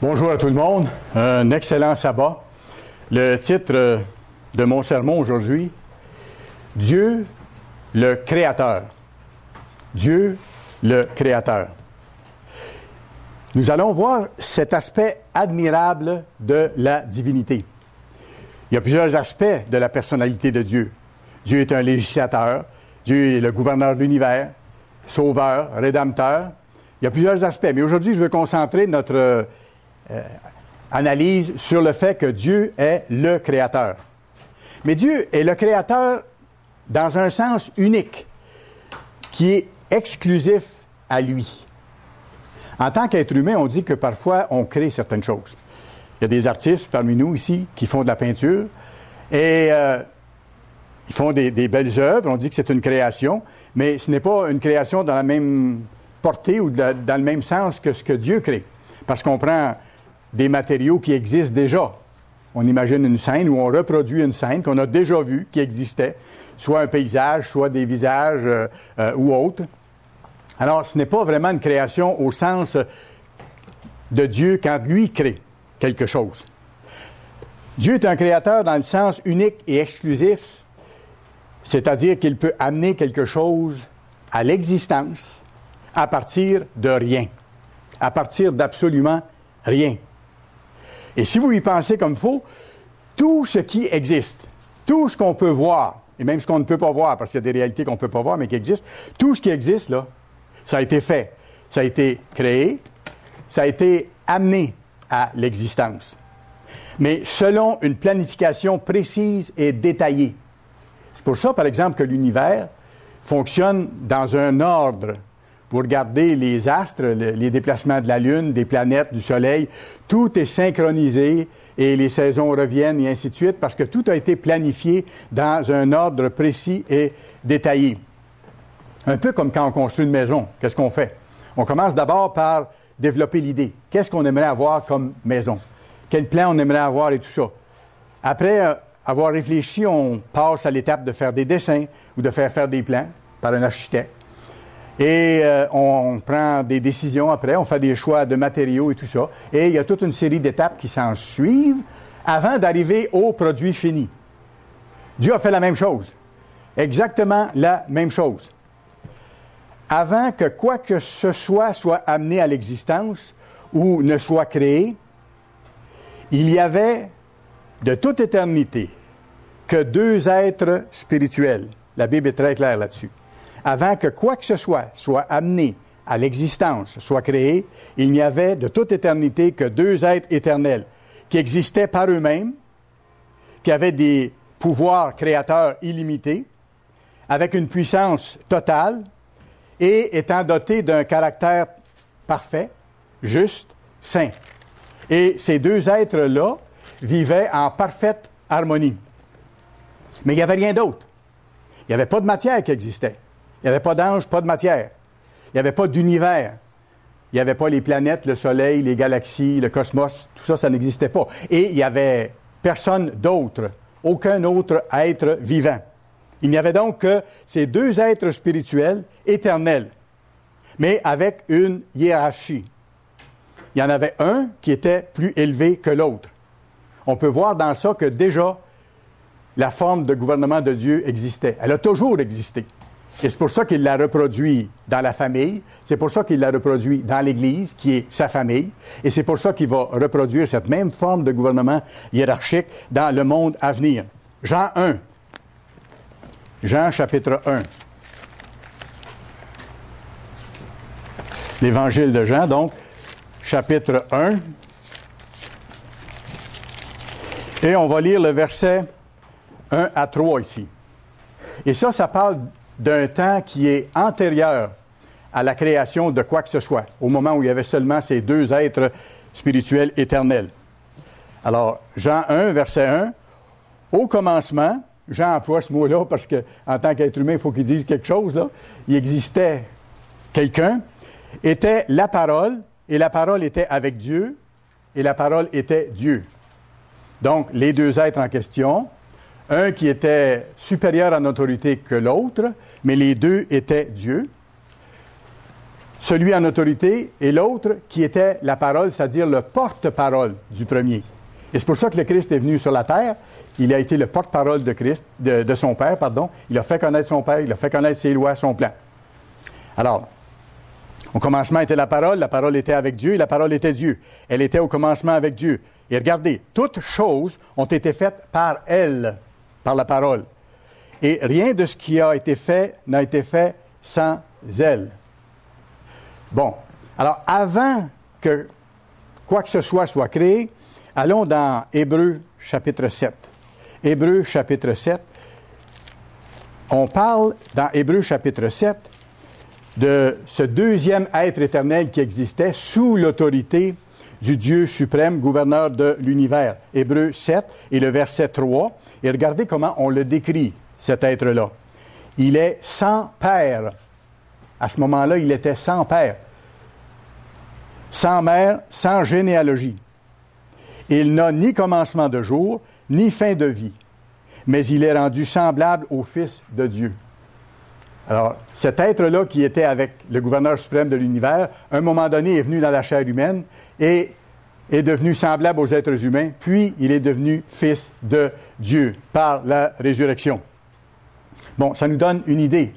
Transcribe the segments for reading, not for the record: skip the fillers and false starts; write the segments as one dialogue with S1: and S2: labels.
S1: Bonjour à tout le monde. Un excellent sabbat. Le titre de mon sermon aujourd'hui, Dieu le Créateur. Dieu le Créateur. Nous allons voir cet aspect admirable de la divinité. Il y a plusieurs aspects de la personnalité de Dieu. Dieu est un législateur, Dieu est le gouverneur de l'univers, sauveur, rédempteur. Il y a plusieurs aspects, mais aujourd'hui, je veux concentrer notre analyse sur le fait que Dieu est le Créateur. Mais Dieu est le Créateur dans un sens unique, qui est exclusif à lui. En tant qu'être humain, on dit que parfois, on crée certaines choses. Il y a des artistes parmi nous ici qui font de la peinture et ils font des belles œuvres. On dit que c'est une création, mais ce n'est pas une création dans la même portée ou dans le même sens que ce que Dieu crée. Parce qu'on prend des matériaux qui existent déjà. On imagine une scène où on reproduit une scène qu'on a déjà vue, qui existait, soit un paysage, soit des visages ou autre. Alors, ce n'est pas vraiment une création au sens de Dieu quand lui crée quelque chose. Dieu est un créateur dans le sens unique et exclusif, c'est-à-dire qu'il peut amener quelque chose à l'existence à partir de rien, à partir d'absolument rien. Et si vous y pensez comme il faut, tout ce qui existe, tout ce qu'on peut voir, et même ce qu'on ne peut pas voir, parce qu'il y a des réalités qu'on ne peut pas voir, mais qui existent, tout ce qui existe, là, ça a été fait, ça a été créé, ça a été amené à l'existence. Mais selon une planification précise et détaillée. C'est pour ça, par exemple, que l'univers fonctionne dans un ordre. Vous regardez les astres, les déplacements de la Lune, des planètes, du Soleil, tout est synchronisé et les saisons reviennent et ainsi de suite parce que tout a été planifié dans un ordre précis et détaillé. Un peu comme quand on construit une maison. Qu'est-ce qu'on fait? On commence d'abord par développer l'idée. Qu'est-ce qu'on aimerait avoir comme maison? Quel plan on aimerait avoir et tout ça? Après avoir réfléchi, on passe à l'étape de faire des dessins ou de faire des plans par un architecte. Et on prend des décisions après, on fait des choix de matériaux et tout ça. Et il y a toute une série d'étapes qui s'en suivent avant d'arriver au produit fini. Dieu a fait la même chose. Exactement la même chose. Avant que quoi que ce soit amené à l'existence ou ne soit créé, il y avait de toute éternité que deux êtres spirituels. La Bible est très claire là-dessus. Avant que quoi que ce soit amené à l'existence, soit créé, il n'y avait de toute éternité que deux êtres éternels qui existaient par eux-mêmes, qui avaient des pouvoirs créateurs illimités, avec une puissance totale et étant dotés d'un caractère parfait, juste, saint. Et ces deux êtres-là vivaient en parfaite harmonie. Mais il n'y avait rien d'autre. Il n'y avait pas de matière qui existait. Il n'y avait pas d'ange, pas de matière. Il n'y avait pas d'univers. Il n'y avait pas les planètes, le soleil, les galaxies, le cosmos. Tout ça, ça n'existait pas. Et il n'y avait personne d'autre, aucun autre être vivant. Il n'y avait donc que ces deux êtres spirituels éternels, mais avec une hiérarchie. Il y en avait un qui était plus élevé que l'autre. On peut voir dans ça que déjà, la forme de gouvernement de Dieu existait. Elle a toujours existé. Et c'est pour ça qu'il l'a reproduit dans la famille, c'est pour ça qu'il l'a reproduit dans l'Église, qui est sa famille, et c'est pour ça qu'il va reproduire cette même forme de gouvernement hiérarchique dans le monde à venir. Jean 1. Jean chapitre 1. L'Évangile de Jean, donc, chapitre 1. Et on va lire le verset 1 à 3 ici. Et ça parle d'un temps qui est antérieur à la création de quoi que ce soit, au moment où il y avait seulement ces deux êtres spirituels éternels. Alors, Jean 1, verset 1, « Au commencement », Jean emploie ce mot-là parce qu'en tant qu'être humain, il faut qu'il dise quelque chose, là. Il existait quelqu'un, était la parole, et la parole était avec Dieu, et la parole était Dieu. Donc, les deux êtres en question, un qui était supérieur en autorité que l'autre, mais les deux étaient Dieu. celui en autorité, et l'autre qui était la parole, c'est-à-dire le porte-parole du premier. Et c'est pour ça que le Christ est venu sur la terre. Il a été le porte-parole de Christ, de son Père, pardon. Il a fait connaître son Père, il a fait connaître ses lois, son plan. Alors, au commencement était la parole était avec Dieu, et la parole était Dieu. Elle était au commencement avec Dieu. Et regardez, toutes choses ont été faites par elle, par la parole. Et rien de ce qui a été fait n'a été fait sans elle. Bon, alors avant que quoi que ce soit créé, allons dans Hébreux chapitre 7. Hébreux chapitre 7, on parle dans Hébreux chapitre 7 de ce deuxième être éternel qui existait sous l'autorité du Dieu suprême, gouverneur de l'univers. Hébreux 7 et le verset 3. Et regardez comment on le décrit, cet être-là. Il est sans père. À ce moment-là, il était sans père, sans mère, sans généalogie. Il n'a ni commencement de jour, ni fin de vie, mais il est rendu semblable au Fils de Dieu. Alors, cet être-là qui était avec le gouverneur suprême de l'univers, à un moment donné, est venu dans la chair humaine et est devenu semblable aux êtres humains, puis il est devenu Fils de Dieu par la résurrection. Bon, ça nous donne une idée.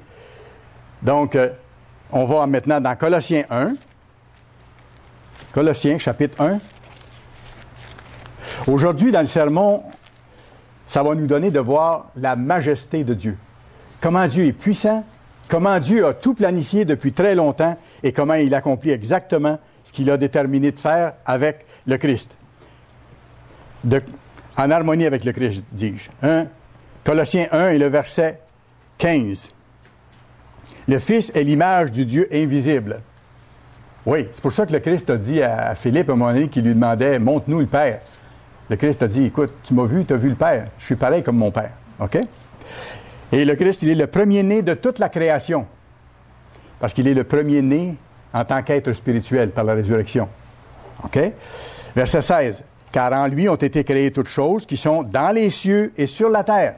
S1: Donc, on va maintenant dans Colossiens 1. Colossiens, chapitre 1. Aujourd'hui, dans le sermon, ça va nous donner de voir la majesté de Dieu. Comment Dieu est puissant, comment Dieu a tout planifié depuis très longtemps et comment il accomplit exactement ce qu'il a déterminé de faire avec le Christ. En harmonie avec le Christ, dis-je. Colossiens 1 et le verset 15. Le Fils est l'image du Dieu invisible. Oui, c'est pour ça que le Christ a dit à Philippe, à un moment donné, qui lui demandait « Montre-nous le Père ». Le Christ a dit « Écoute, tu m'as vu, tu as vu le Père. Je suis pareil comme mon Père. » OK? Et le Christ, il est le premier-né de toute la création. Parce qu'il est le premier-né en tant qu'être spirituel par la résurrection. OK? Verset 16. « Car en lui ont été créées toutes choses qui sont dans les cieux et sur la terre. »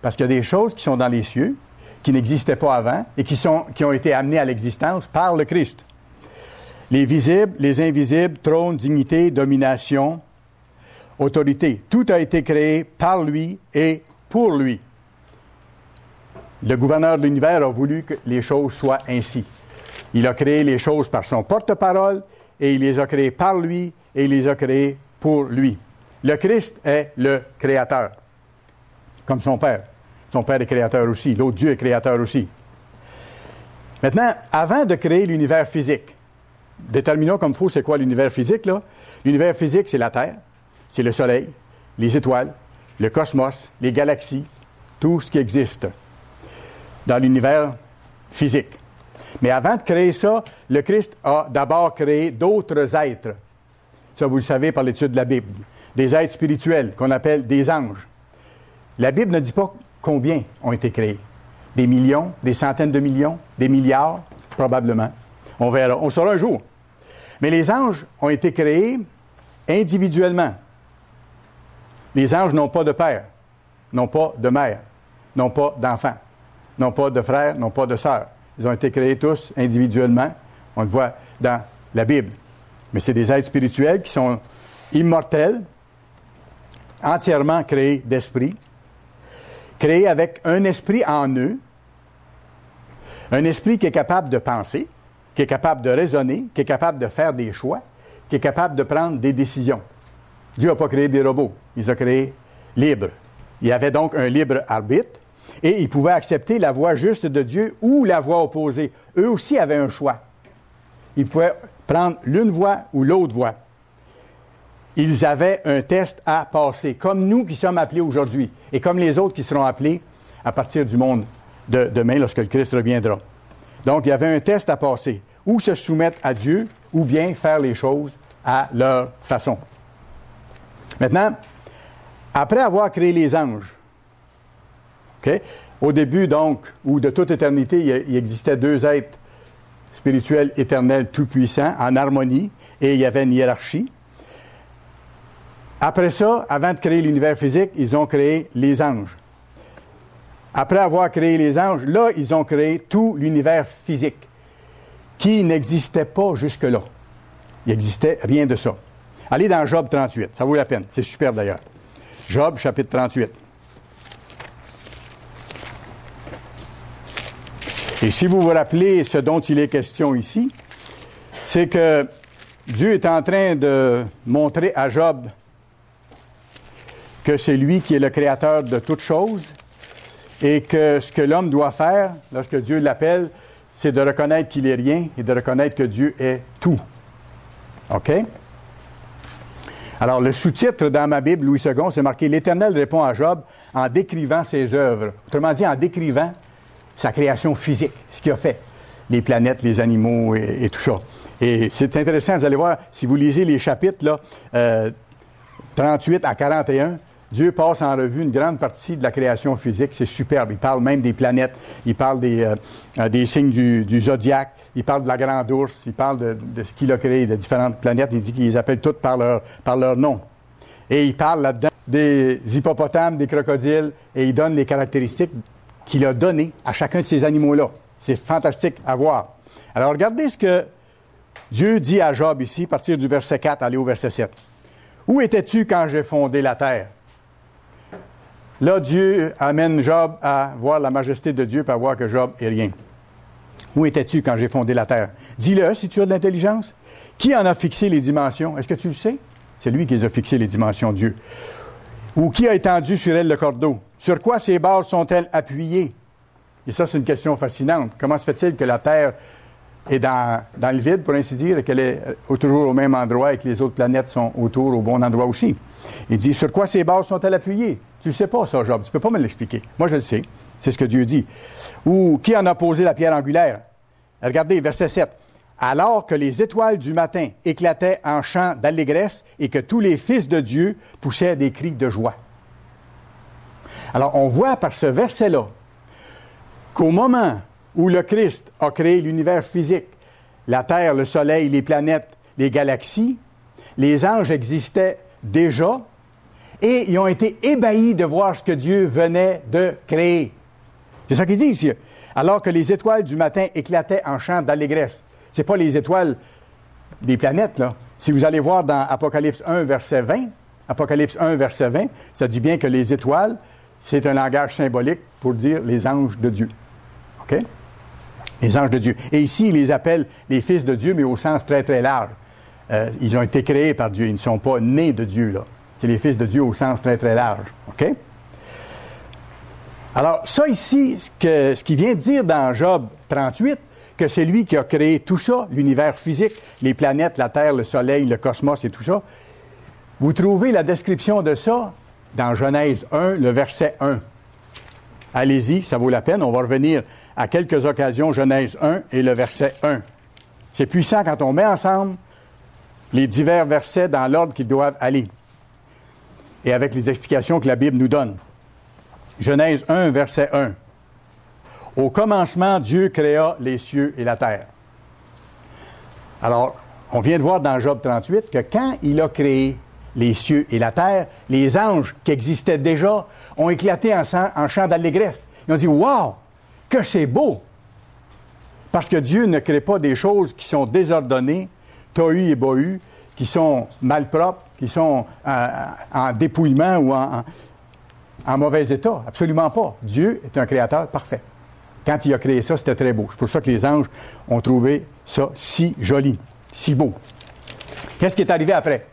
S1: Parce qu'il y a des choses qui sont dans les cieux, qui n'existaient pas avant et qui ont été amenées à l'existence par le Christ. Les visibles, les invisibles, trône, dignité, domination, autorité. Tout a été créé par lui et pour lui. Le gouverneur de l'univers a voulu que les choses soient ainsi. Il a créé les choses par son porte-parole et il les a créées par lui et il les a créées pour lui. Le Christ est le créateur, comme son Père. Son Père est créateur aussi. L'autre Dieu est créateur aussi. Maintenant, avant de créer l'univers physique, déterminons comme il faut c'est quoi l'univers physique, là. L'univers physique, c'est la Terre, c'est le Soleil, les étoiles, le cosmos, les galaxies, tout ce qui existe dans l'univers physique. Mais avant de créer ça, le Christ a d'abord créé d'autres êtres. Ça, vous le savez par l'étude de la Bible. Des êtres spirituels qu'on appelle des anges. La Bible ne dit pas combien ont été créés. Des millions, des centaines de millions, des milliards, probablement. On verra. On saura un jour. Mais les anges ont été créés individuellement. Les anges n'ont pas de père, n'ont pas de mère, n'ont pas d'enfants, n'ont pas de frères, n'ont pas de sœurs. Ils ont été créés tous individuellement. On le voit dans la Bible. Mais c'est des êtres spirituels qui sont immortels, entièrement créés d'esprit, créés avec un esprit en eux, un esprit qui est capable de penser, qui est capable de raisonner, qui est capable de faire des choix, qui est capable de prendre des décisions. Dieu n'a pas créé des robots, il les a créés libres. Il y avait donc un libre arbitre et ils pouvaient accepter la voie juste de Dieu ou la voie opposée. Eux aussi avaient un choix. Ils pouvaient prendre l'une voie ou l'autre voie. Ils avaient un test à passer, comme nous qui sommes appelés aujourd'hui et comme les autres qui seront appelés à partir du monde de demain lorsque le Christ reviendra. Donc, il y avait un test à passer, ou se soumettre à Dieu, ou bien faire les choses à leur façon. Maintenant, après avoir créé les anges, okay, au début donc, ou de toute éternité, il existait deux êtres spirituels éternels tout-puissants, en harmonie, et il y avait une hiérarchie. Après ça, avant de créer l'univers physique, ils ont créé les anges. Après avoir créé les anges, là, ils ont créé tout l'univers physique. qui n'existait pas jusque-là. Il n'existait rien de ça. Allez dans Job 38, ça vaut la peine. C'est super d'ailleurs. Job, chapitre 38. Et si vous vous rappelez ce dont il est question ici, c'est que Dieu est en train de montrer à Job que c'est lui qui est le créateur de toutes choses et que ce que l'homme doit faire, lorsque Dieu l'appelle, c'est de reconnaître qu'il est rien et de reconnaître que Dieu est tout. OK? Alors, le sous-titre dans ma Bible, Louis II, c'est marqué « L'Éternel répond à Job en décrivant ses œuvres ». Autrement dit, en décrivant sa création physique, ce qu'il a fait, les planètes, les animaux et tout ça. Et c'est intéressant, vous allez voir, si vous lisez les chapitres, là, 38 à 41, Dieu passe en revue une grande partie de la création physique. C'est superbe. Il parle même des planètes. Il parle des signes du zodiaque. Il parle de la grande ours. Il parle de ce qu'il a créé, de différentes planètes. Il dit qu'il les appelle toutes par leur nom. Et il parle là-dedans des hippopotames, des crocodiles, et il donne les caractéristiques qu'il a données à chacun de ces animaux-là. C'est fantastique à voir. Alors, regardez ce que Dieu dit à Job ici, à partir du verset 4, aller au verset 7. « Où étais-tu quand j'ai fondé la terre? » Là, Dieu amène Job à voir la majesté de Dieu et à voir que Job est rien. Où étais-tu quand j'ai fondé la terre? Dis-le si tu as de l'intelligence. Qui en a fixé les dimensions? Est-ce que tu le sais? C'est lui qui les a fixées, les dimensions, Dieu. Ou qui a étendu sur elle le cordeau? Sur quoi ces bases sont-elles appuyées? Et ça, c'est une question fascinante. Comment se fait-il que la terre est dans le vide, pour ainsi dire, et qu'elle est toujours au même endroit et que les autres planètes sont autour, au bon endroit aussi? Il dit, sur quoi ces bases sont-elles appuyées? Tu ne sais pas ça, Job. Tu ne peux pas me l'expliquer. Moi, je le sais. C'est ce que Dieu dit. Ou qui en a posé la pierre angulaire? Regardez, verset 7. Alors que les étoiles du matin éclataient en chants d'allégresse et que tous les fils de Dieu poussaient des cris de joie. Alors, on voit par ce verset-là qu'au moment où le Christ a créé l'univers physique, la Terre, le Soleil, les planètes, les galaxies, les anges existaient déjà et ils ont été ébahis de voir ce que Dieu venait de créer. C'est ça qu'il dit ici. Alors que les étoiles du matin éclataient en chants d'allégresse. Ce n'est pas les étoiles des planètes, là. Si vous allez voir dans Apocalypse 1, verset 20, Apocalypse 1, verset 20, ça dit bien que les étoiles, c'est un langage symbolique pour dire les anges de Dieu. OK? Les anges de Dieu. Et ici, il les appelle les fils de Dieu, mais au sens très, très large. Ils ont été créés par Dieu. Ils ne sont pas nés de Dieu, là. C'est les fils de Dieu au sens très, très large. OK? Alors, ça ici, ce qu'il vient de dire dans Job 38, que c'est lui qui a créé tout ça, l'univers physique, les planètes, la Terre, le Soleil, le cosmos et tout ça. Vous trouvez la description de ça dans Genèse 1, le verset 1. Allez-y, ça vaut la peine. On va revenir à quelques occasions, Genèse 1 et le verset 1. C'est puissant quand on met ensemble les divers versets dans l'ordre qu'ils doivent aller et avec les explications que la Bible nous donne. Genèse 1, verset 1. Au commencement, Dieu créa les cieux et la terre. Alors, on vient de voir dans Job 38 que quand il a créé les cieux et la terre, les anges qui existaient déjà ont éclaté en chants d'allégresse. Ils ont dit « Wow! Que c'est beau! » Parce que Dieu ne crée pas des choses qui sont désordonnées, tohu et bohu, qui sont malpropres, qui sont en dépouillement ou en mauvais état. Absolument pas. Dieu est un créateur parfait. Quand il a créé ça, c'était très beau. C'est pour ça que les anges ont trouvé ça si joli, si beau. Qu'est-ce qui est arrivé après?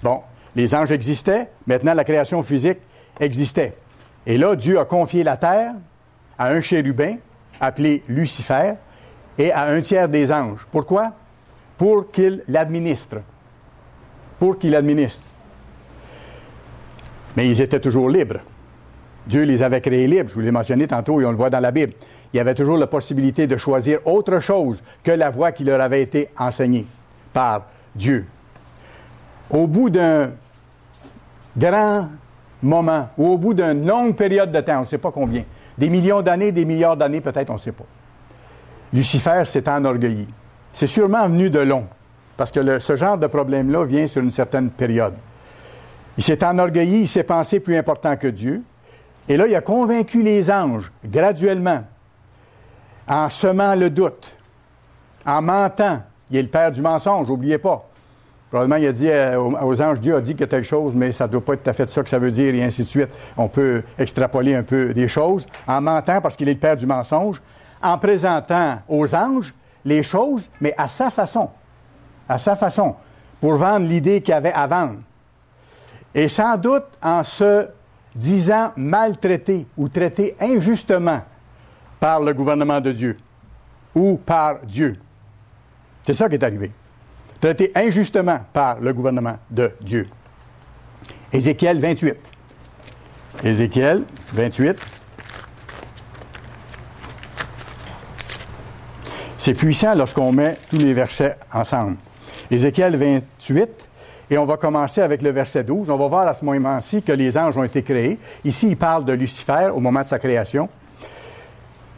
S1: Bon, les anges existaient, maintenant la création physique existait. Et là, Dieu a confié la terre à un chérubin appelé Lucifer et à un tiers des anges. Pourquoi? Pour qu'il l'administre. Pour qu'il l'administre. Mais ils étaient toujours libres. Dieu les avait créés libres, je vous l'ai mentionné tantôt et on le voit dans la Bible. Il y avait toujours la possibilité de choisir autre chose que la voie qui leur avait été enseignée par Dieu. Au bout d'un grand moment, ou au bout d'une longue période de temps, on ne sait pas combien, des millions d'années, des milliards d'années peut-être, on ne sait pas, Lucifer s'est enorgueilli. C'est sûrement venu de long, parce que ce genre de problème-là vient sur une certaine période. Il s'est enorgueilli, il s'est pensé plus important que Dieu, et là, il a convaincu les anges, graduellement, en semant le doute, en mentant. Il est le père du mensonge, n'oubliez pas. Probablement, il a dit aux anges, Dieu a dit que telle chose, mais ça ne doit pas être tout à fait ça que ça veut dire, et ainsi de suite. On peut extrapoler un peu des choses en mentant parce qu'il est le père du mensonge, en présentant aux anges les choses, mais à sa façon, pour vendre l'idée qu'il avait à vendre. Et sans doute en se disant maltraité ou traité injustement par le gouvernement de Dieu ou par Dieu. C'est ça qui est arrivé. Traité injustement par le gouvernement de Dieu. Ézéchiel 28. Ézéchiel 28. C'est puissant lorsqu'on met tous les versets ensemble. Ézéchiel 28, et on va commencer avec le verset 12. On va voir à ce moment-ci que les anges ont été créés. Ici, il parle de Lucifer au moment de sa création.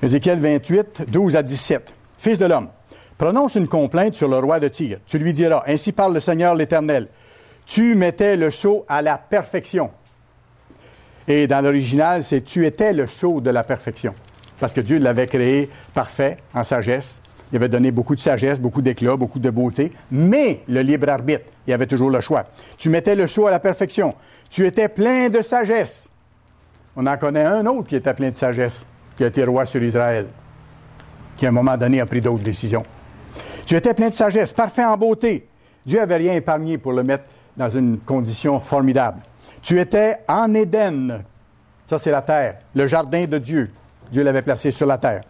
S1: Ézéchiel 28, 12 à 17. « Fils de l'homme, prononce une complainte sur le roi de Tyr. Tu lui diras, ainsi parle le Seigneur l'Éternel. Tu mettais le sceau à la perfection. » Et dans l'original, c'est « tu étais le sceau de la perfection ». Parce que Dieu l'avait créé parfait, en sagesse. Il avait donné beaucoup de sagesse, beaucoup d'éclat, beaucoup de beauté, mais le libre arbitre, il y avait toujours le choix. Tu mettais le sceau à la perfection. Tu étais plein de sagesse. On en connaît un autre qui était plein de sagesse, qui a été roi sur Israël, qui à un moment donné a pris d'autres décisions. Tu étais plein de sagesse, parfait en beauté. Dieu n'avait rien épargné pour le mettre dans une condition formidable. Tu étais en Éden. Ça, c'est la terre, le jardin de Dieu. Dieu l'avait placé sur la terre.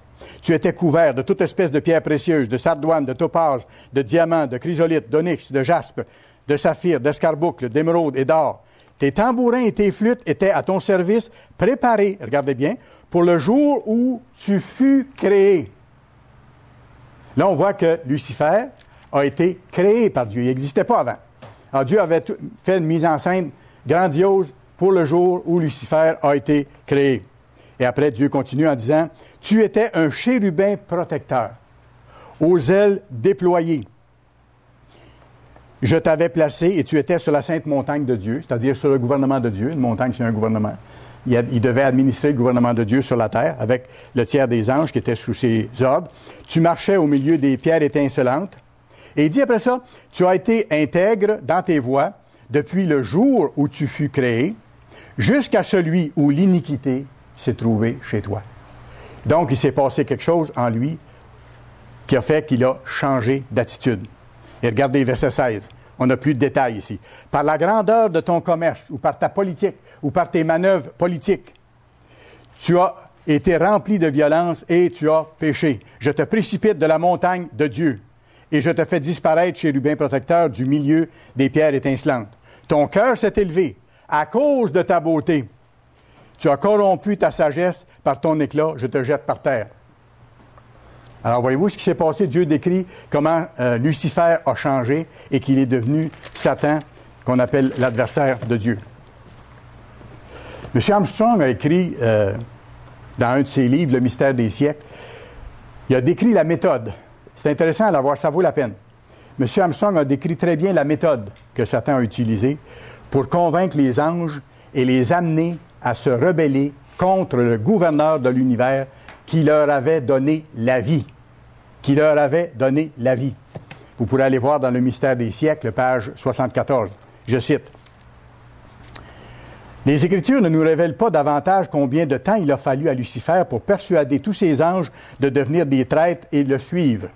S1: Tu étais couvert de toute espèce de pierres précieuses, de sardoine, de topaz, de diamants, de chrysolite, d'onyx, de jaspe, de saphir, d'escarboucle, d'émeraude et d'or. Tes tambourins et tes flûtes étaient à ton service, préparés, regardez bien, pour le jour où tu fus créé. Là, on voit que Lucifer a été créé par Dieu. Il n'existait pas avant. Alors, Dieu avait fait une mise en scène grandiose pour le jour où Lucifer a été créé. Et après, Dieu continue en disant, « Tu étais un chérubin protecteur, aux ailes déployées. Je t'avais placé et tu étais sur la sainte montagne de Dieu, c'est-à-dire sur le gouvernement de Dieu. Une montagne, c'est un gouvernement. Il devait administrer le gouvernement de Dieu sur la terre avec le tiers des anges qui étaient sous ses ordres. Tu marchais au milieu des pierres étincelantes. Et il dit après ça, « Tu as été intègre dans tes voies depuis le jour où tu fus créé, jusqu'à celui où l'iniquité s'est trouvée chez toi. » Donc, il s'est passé quelque chose en lui qui a fait qu'il a changé d'attitude. Et regardez, verset 16. On n'a plus de détails ici. « Par la grandeur de ton commerce, ou par ta politique, ou par tes manœuvres politiques, tu as été rempli de violence et tu as péché. Je te précipite de la montagne de Dieu, et je te fais disparaître, chérubin protecteur, du milieu des pierres étincelantes. Ton cœur s'est élevé à cause de ta beauté. Tu as corrompu ta sagesse par ton éclat, je te jette par terre. » Alors, voyez-vous ce qui s'est passé? Dieu décrit comment Lucifer a changé et qu'il est devenu Satan, qu'on appelle l'adversaire de Dieu. M. Armstrong a écrit, dans un de ses livres, Le mystère des siècles, il a décrit la méthode. C'est intéressant à la voir, ça vaut la peine. M. Armstrong a décrit très bien la méthode que Satan a utilisée pour convaincre les anges et les amener à se rebeller contre le gouverneur de l'univers qui leur avait donné la vie. Qui leur avait donné la vie. Vous pourrez aller voir dans Le mystère des siècles, page 74. Je cite. « Les Écritures ne nous révèlent pas davantage combien de temps il a fallu à Lucifer pour persuader tous ses anges de devenir des traîtres et de le suivre.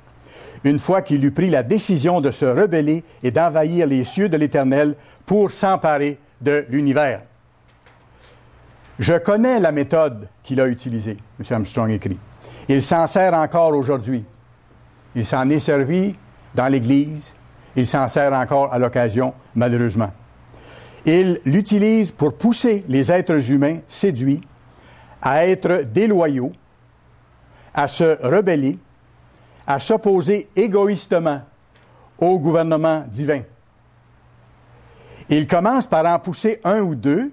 S1: Une fois qu'il eut pris la décision de se rebeller et d'envahir les cieux de l'Éternel pour s'emparer de l'univers. Je connais la méthode qu'il a utilisée, M. Armstrong écrit. Il s'en sert encore aujourd'hui. Il s'en est servi dans l'Église. Il s'en sert encore à l'occasion, malheureusement. Il l'utilise pour pousser les êtres humains séduits à être déloyaux, à se rebeller, à s'opposer égoïstement au gouvernement divin. Il commence par en pousser un ou deux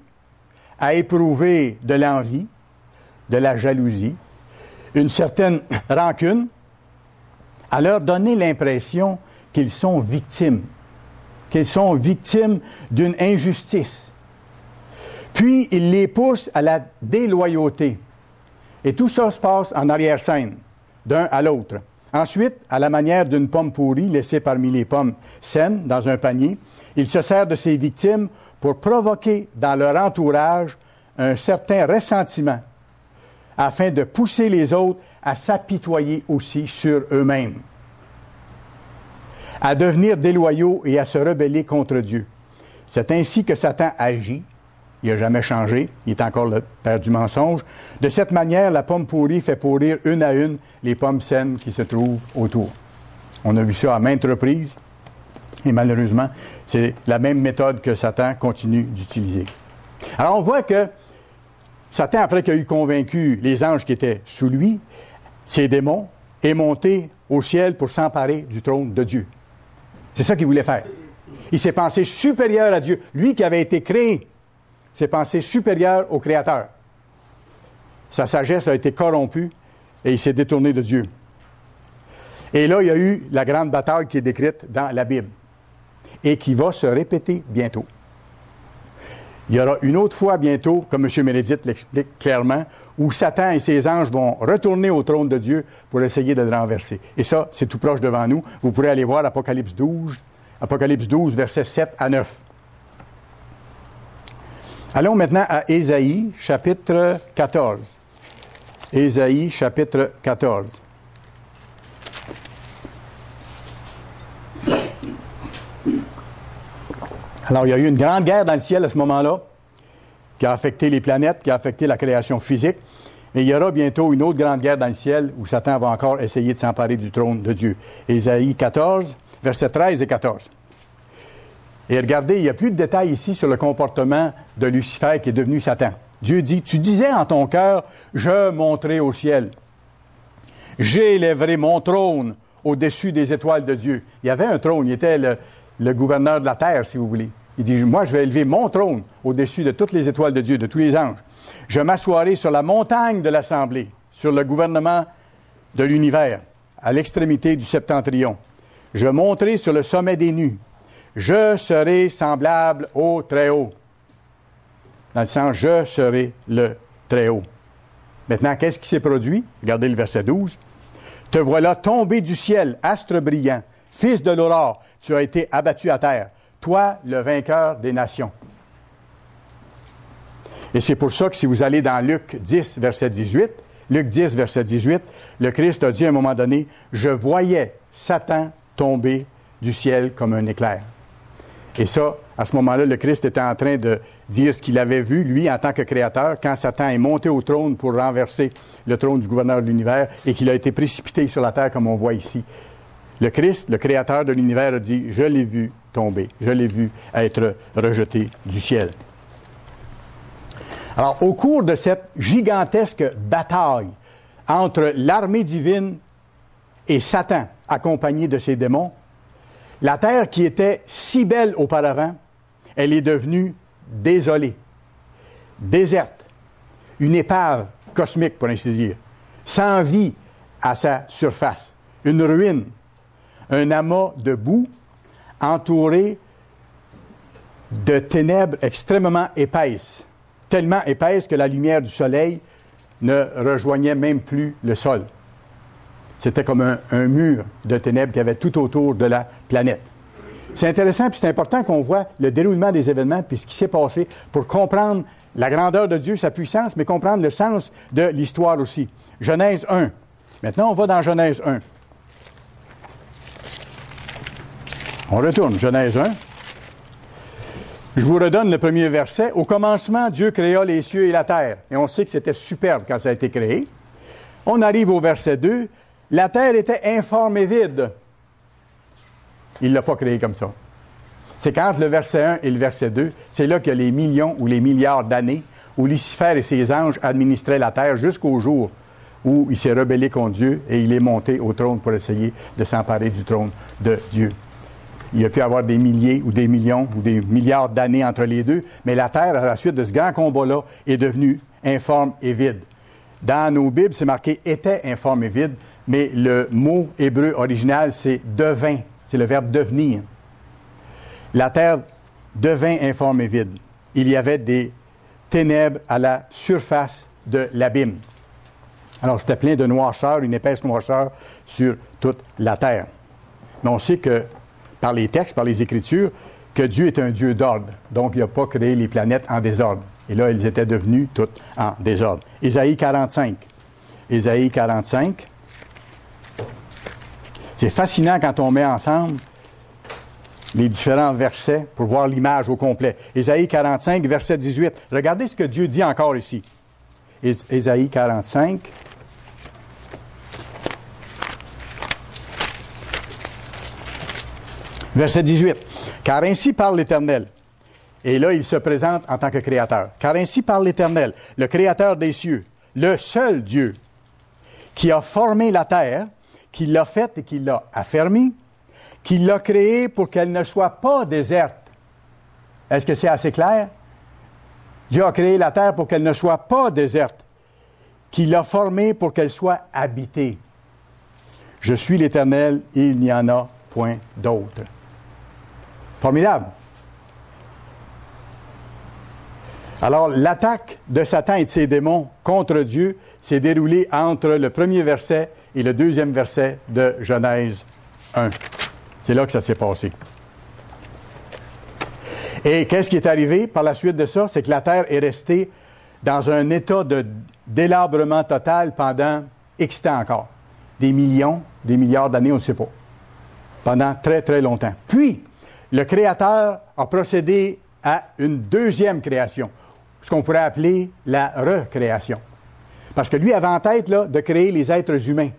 S1: à éprouver de l'envie, de la jalousie, une certaine rancune, à leur donner l'impression qu'ils sont victimes d'une injustice. Puis, il les pousse à la déloyauté. Et tout ça se passe en arrière-scène, d'un à l'autre. Ensuite, à la manière d'une pomme pourrie laissée parmi les pommes saines dans un panier, il se sert de ses victimes pour provoquer dans leur entourage un certain ressentiment afin de pousser les autres à s'apitoyer aussi sur eux-mêmes, à devenir déloyaux et à se rebeller contre Dieu. C'est ainsi que Satan agit. Il n'a jamais changé. Il est encore le père du mensonge. De cette manière, la pomme pourrie fait pourrir une à une les pommes saines qui se trouvent autour. On a vu ça à maintes reprises. Et malheureusement, c'est la même méthode que Satan continue d'utiliser. Alors, on voit que Satan, après qu'il a eu convaincu les anges qui étaient sous lui, ses démons, est monté au ciel pour s'emparer du trône de Dieu. C'est ça qu'il voulait faire. Il s'est pensé supérieur à Dieu. Lui qui avait été créé s'est pensé supérieur au Créateur. Sa sagesse a été corrompue et il s'est détourné de Dieu. Et là, il y a eu la grande bataille qui est décrite dans la Bible et qui va se répéter bientôt. Il y aura une autre fois bientôt, comme M. Meredith l'explique clairement, où Satan et ses anges vont retourner au trône de Dieu pour essayer de le renverser. Et ça, c'est tout proche devant nous. Vous pourrez aller voir Apocalypse 12, versets 7 à 9. Allons maintenant à Ésaïe, chapitre 14. Ésaïe, chapitre 14. Alors, il y a eu une grande guerre dans le ciel à ce moment-là, qui a affecté les planètes, qui a affecté la création physique. Et il y aura bientôt une autre grande guerre dans le ciel où Satan va encore essayer de s'emparer du trône de Dieu. Ésaïe 14, versets 13 et 14. Et regardez, il n'y a plus de détails ici sur le comportement de Lucifer qui est devenu Satan. Dieu dit, « Tu disais en ton cœur, je monterai au ciel. J'élèverai mon trône au-dessus des étoiles de Dieu. » Il y avait un trône, il était le gouverneur de la terre, si vous voulez. Il dit, « Moi, je vais élever mon trône au-dessus de toutes les étoiles de Dieu, de tous les anges. Je m'assoirai sur la montagne de l'Assemblée, sur le gouvernement de l'univers, à l'extrémité du septentrion. Je monterai sur le sommet des nues. Je serai semblable au Très-Haut. » Dans le sens, je serai le Très-Haut. Maintenant, qu'est-ce qui s'est produit? Regardez le verset 12. « Te voilà tombé du ciel, astre brillant, fils de l'aurore, tu as été abattu à terre, toi, le vainqueur des nations. » Et c'est pour ça que si vous allez dans Luc 10, verset 18, Luc 10, verset 18, le Christ a dit à un moment donné, « Je voyais Satan tomber du ciel comme un éclair. » Et ça, à ce moment-là, le Christ était en train de dire ce qu'il avait vu, lui, en tant que créateur, quand Satan est monté au trône pour renverser le trône du gouverneur de l'univers et qu'il a été précipité sur la terre, comme on voit ici. Le Christ, le créateur de l'univers, a dit, « Je l'ai vu tomber, je l'ai vu être rejeté du ciel. » Alors, au cours de cette gigantesque bataille entre l'armée divine et Satan, accompagné de ses démons, la terre qui était si belle auparavant, elle est devenue désolée, déserte, une épave cosmique, pour ainsi dire, sans vie à sa surface, une ruine, un amas de boue entouré de ténèbres extrêmement épaisses, tellement épaisses que la lumière du soleil ne rejoignait même plus le sol. C'était comme un mur de ténèbres qu'il y avait tout autour de la planète. C'est intéressant puis c'est important qu'on voit le déroulement des événements puis ce qui s'est passé pour comprendre la grandeur de Dieu, sa puissance, mais comprendre le sens de l'histoire aussi. Genèse 1. Maintenant, on va dans Genèse 1. On retourne, Genèse 1. Je vous redonne le premier verset. « Au commencement, Dieu créa les cieux et la terre. » Et on sait que c'était superbe quand ça a été créé. On arrive au verset 2. « La terre était informe et vide. » Il ne l'a pas créé comme ça. C'est quand le verset 1 et le verset 2, c'est là qu'il y a les millions ou les milliards d'années où Lucifer et ses anges administraient la terre jusqu'au jour où il s'est rebellé contre Dieu et il est monté au trône pour essayer de s'emparer du trône de Dieu. Il y a pu y avoir des milliers ou des millions ou des milliards d'années entre les deux, mais la terre, à la suite de ce grand combat-là, est devenue informe et vide. Dans nos Bibles, c'est marqué « était informe et vide », mais le mot hébreu original, c'est « devint ». C'est le verbe « devenir ». La terre devint informe et vide. Il y avait des ténèbres à la surface de l'abîme. Alors, c'était plein de noirceur, une épaisse noirceur sur toute la terre. Mais on sait que, par les textes, par les Écritures, que Dieu est un Dieu d'ordre. Donc, il n'a pas créé les planètes en désordre. Et là, elles étaient devenues toutes en désordre. Ésaïe 45. Ésaïe 45. C'est fascinant quand on met ensemble les différents versets pour voir l'image au complet. Ésaïe 45, verset 18. Regardez ce que Dieu dit encore ici. Ésaïe 45. Verset 18. Car ainsi parle l'Éternel. Et là, il se présente en tant que créateur. Car ainsi parle l'Éternel, le créateur des cieux, le seul Dieu, qui a formé la terre, qui l'a faite et qui l'a affermie, qui l'a créée pour qu'elle ne soit pas déserte. Est-ce que c'est assez clair? Dieu a créé la terre pour qu'elle ne soit pas déserte, qui l'a formée pour qu'elle soit habitée. Je suis l'Éternel, et il n'y en a point d'autre. Formidable. Alors, l'attaque de Satan et de ses démons contre Dieu s'est déroulée entre le premier verset et le deuxième verset de Genèse 1. C'est là que ça s'est passé. Et qu'est-ce qui est arrivé par la suite de ça? C'est que la terre est restée dans un état de délabrement total pendant X temps encore. Des millions, des milliards d'années, on ne sait pas. Pendant très, très longtemps. Puis, le Créateur a procédé à une deuxième création, ce qu'on pourrait appeler la recréation. Parce que lui avait en tête là, de créer les êtres humains.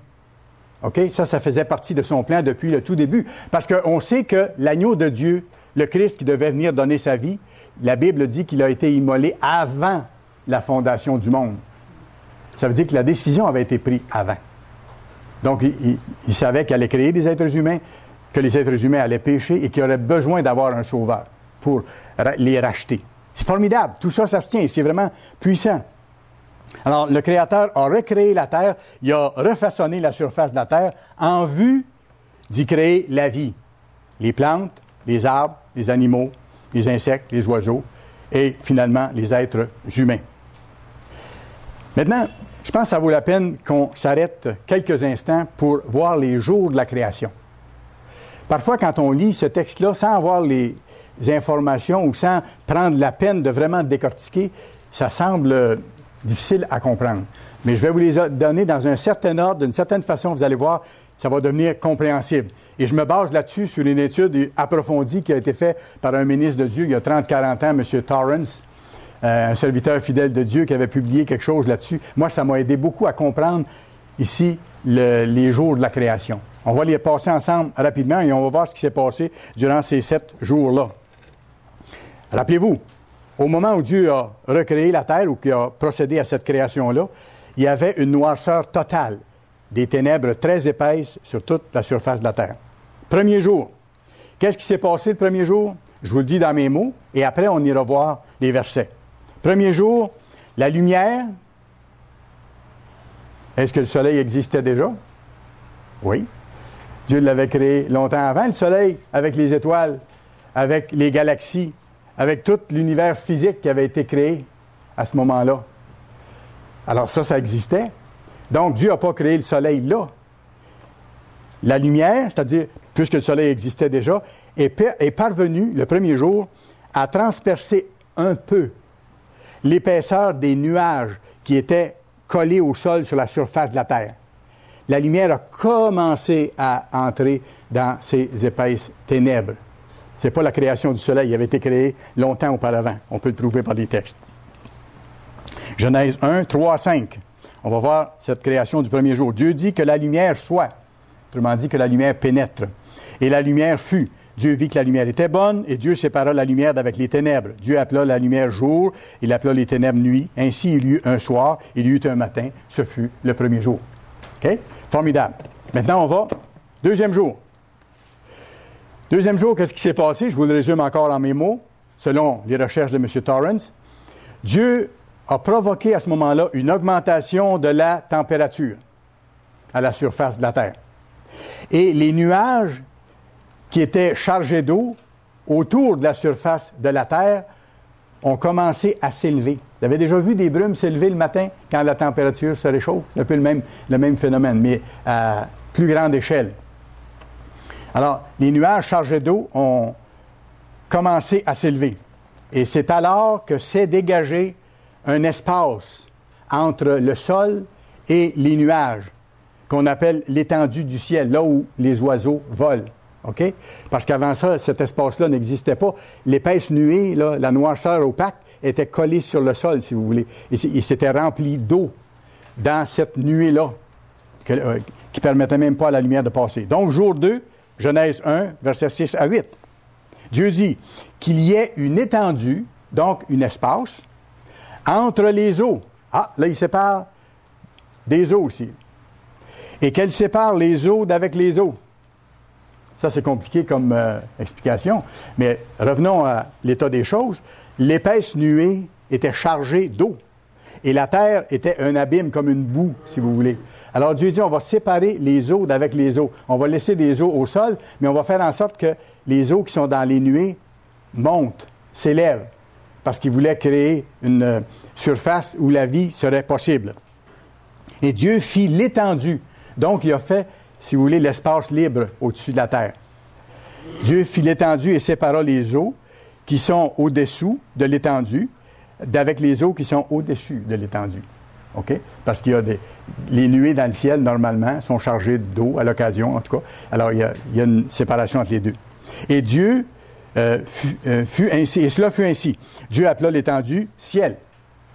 S1: OK? Ça faisait partie de son plan depuis le tout début. Parce qu'on sait que l'agneau de Dieu, le Christ qui devait venir donner sa vie, la Bible dit qu'il a été immolé avant la fondation du monde. Ça veut dire que la décision avait été prise avant. Donc, il savait qu'il allait créer des êtres humains, que les êtres humains allaient pécher et qu'il aurait besoin d'avoir un sauveur pour les racheter. C'est formidable. Tout ça, ça se tient. C'est vraiment puissant. Alors, le Créateur a recréé la terre. Il a refaçonné la surface de la terre en vue d'y créer la vie. Les plantes, les arbres, les animaux, les insectes, les oiseaux et finalement les êtres humains. Maintenant, je pense que ça vaut la peine qu'on s'arrête quelques instants pour voir les jours de la création. Parfois, quand on lit ce texte-là, sans avoir les informations ou sans prendre la peine de vraiment décortiquer, ça semble difficile à comprendre. Mais je vais vous les donner dans un certain ordre, d'une certaine façon, vous allez voir, ça va devenir compréhensible. Et je me base là-dessus sur une étude approfondie qui a été faite par un ministre de Dieu il y a 30-40 ans, M. Torrance, un serviteur fidèle de Dieu qui avait publié quelque chose là-dessus. Moi, ça m'a aidé beaucoup à comprendre ici les jours de la création. On va les passer ensemble rapidement et on va voir ce qui s'est passé durant ces 7 jours-là. Rappelez-vous, au moment où Dieu a recréé la terre ou qu'il a procédé à cette création-là, il y avait une noirceur totale, des ténèbres très épaisses sur toute la surface de la terre. Premier jour. Qu'est-ce qui s'est passé le premier jour? Je vous le dis dans mes mots et après on ira voir les versets. Premier jour, la lumière. Est-ce que le soleil existait déjà? Oui. Dieu l'avait créé longtemps avant, le soleil, avec les étoiles, avec les galaxies, avec tout l'univers physique qui avait été créé à ce moment-là. Alors ça existait. Donc, Dieu n'a pas créé le soleil là. La lumière, c'est-à-dire, puisque le soleil existait déjà, est parvenue, le premier jour, à transpercer un peu l'épaisseur des nuages qui étaient collés au sol sur la surface de la terre. La lumière a commencé à entrer dans ces épaisses ténèbres. Ce n'est pas la création du soleil, il avait été créé longtemps auparavant. On peut le prouver par des textes. Genèse 1, 3 à 5. On va voir cette création du premier jour. Dieu dit que la lumière soit. Autrement dit, que la lumière pénètre. Et la lumière fut. Dieu vit que la lumière était bonne, et Dieu sépara la lumière d'avec les ténèbres. Dieu appela la lumière jour, il appela les ténèbres nuit. Ainsi, il y eut un soir, il y eut un matin. Ce fut le premier jour. OK? Formidable. Maintenant, on va. Deuxième jour. Deuxième jour, qu'est-ce qui s'est passé? Je vous le résume encore en mes mots, selon les recherches de M. Torrance. Dieu a provoqué à ce moment-là une augmentation de la température à la surface de la Terre. Et les nuages qui étaient chargés d'eau autour de la surface de la Terre ont commencé à s'élever. Vous avez déjà vu des brumes s'élever le matin quand la température se réchauffe? C'est un peu le même phénomène, mais à plus grande échelle. Alors, les nuages chargés d'eau ont commencé à s'élever. Et c'est alors que s'est dégagé un espace entre le sol et les nuages, qu'on appelle l'étendue du ciel, là où les oiseaux volent. OK? Parce qu'avant ça, cet espace-là n'existait pas. L'épaisse nuée, là, la noirceur opaque, était collée sur le sol, si vous voulez. Et c'était rempli d'eau dans cette nuée-là, qui ne permettait même pas à la lumière de passer. Donc, jour 2, Genèse 1, versets 6 à 8. Dieu dit qu'il y ait une étendue, donc un espace, entre les eaux. Ah, là, il sépare des eaux aussi. Et qu'elle sépare les eaux d'avec les eaux. Ça, c'est compliqué comme explication. Mais revenons à l'état des choses. L'épaisse nuée était chargée d'eau. Et la terre était un abîme, comme une boue, si vous voulez. Alors Dieu dit, on va séparer les eaux d'avec les eaux. On va laisser des eaux au sol, mais on va faire en sorte que les eaux qui sont dans les nuées montent, s'élèvent, parce qu'il voulait créer une surface où la vie serait possible. Et Dieu fit l'étendue. Donc, il a fait, si vous voulez, l'espace libre au-dessus de la terre. Dieu fit l'étendue et sépara les eaux qui sont au-dessous de l'étendue d'avec les eaux qui sont au-dessus de l'étendue. OK? Parce qu'il y a les nuées dans le ciel, normalement, sont chargées d'eau, à l'occasion, en tout cas. Alors, il y a une séparation entre les deux. Et Dieu fut ainsi, et cela fut ainsi. Dieu appela l'étendue ciel.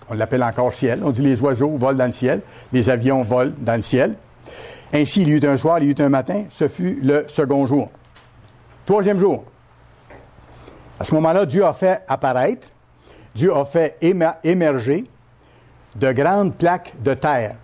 S1: On l'appelle encore ciel. On dit les oiseaux volent dans le ciel, les avions volent dans le ciel. Ainsi, il y eut un soir, il y eut un matin, ce fut le second jour. Troisième jour. À ce moment-là, Dieu a fait apparaître, Dieu a fait émerger de grandes plaques de terre,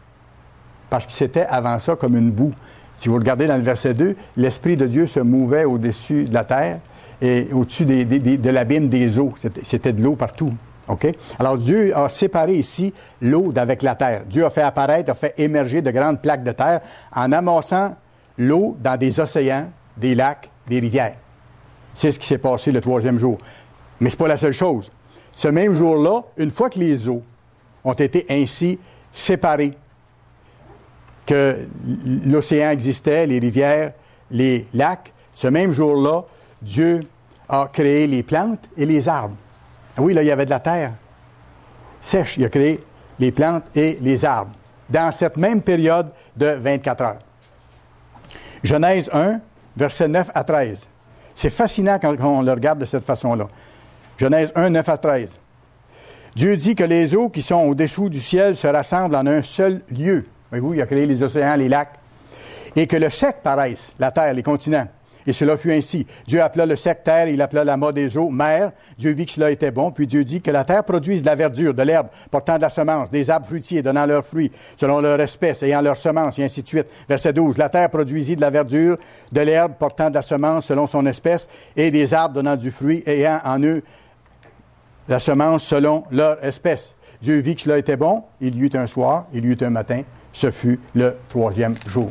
S1: parce que c'était avant ça comme une boue. Si vous regardez dans le verset 2, l'Esprit de Dieu se mouvait au-dessus de la terre et au-dessus de l'abîme des eaux. C'était de l'eau partout. OK? Alors, Dieu a séparé ici l'eau d'avec la terre. Dieu a fait apparaître, a fait émerger de grandes plaques de terre en amassant l'eau dans des océans, des lacs, des rivières. C'est ce qui s'est passé le troisième jour. Mais ce n'est pas la seule chose. Ce même jour-là, une fois que les eaux ont été ainsi séparées, que l'océan existait, les rivières, les lacs, ce même jour-là, Dieu a créé les plantes et les arbres. Oui, là, il y avait de la terre sèche. Il a créé les plantes et les arbres dans cette même période de 24 heures. Genèse 1, versets 9 à 13. C'est fascinant quand on le regarde de cette façon-là. Genèse 1, 9 à 13. Dieu dit que les eaux qui sont au-dessous du ciel se rassemblent en un seul lieu. Voyez-vous, il a créé les océans, les lacs. Et que le sec paraisse, la terre, les continents. Et cela fut ainsi. Dieu appela le sec terre, il appela l'amas des eaux mer. Dieu vit que cela était bon, puis Dieu dit que la terre produise de la verdure, de l'herbe, portant de la semence, des arbres fruitiers, donnant leurs fruits, selon leur espèce, ayant leur semence, et ainsi de suite. Verset 12. La terre produisit de la verdure, de l'herbe, portant de la semence, selon son espèce, et des arbres donnant du fruit, ayant en eux la semence selon leur espèce. Dieu vit que cela était bon, il y eut un soir, il y eut un matin, ce fut le troisième jour.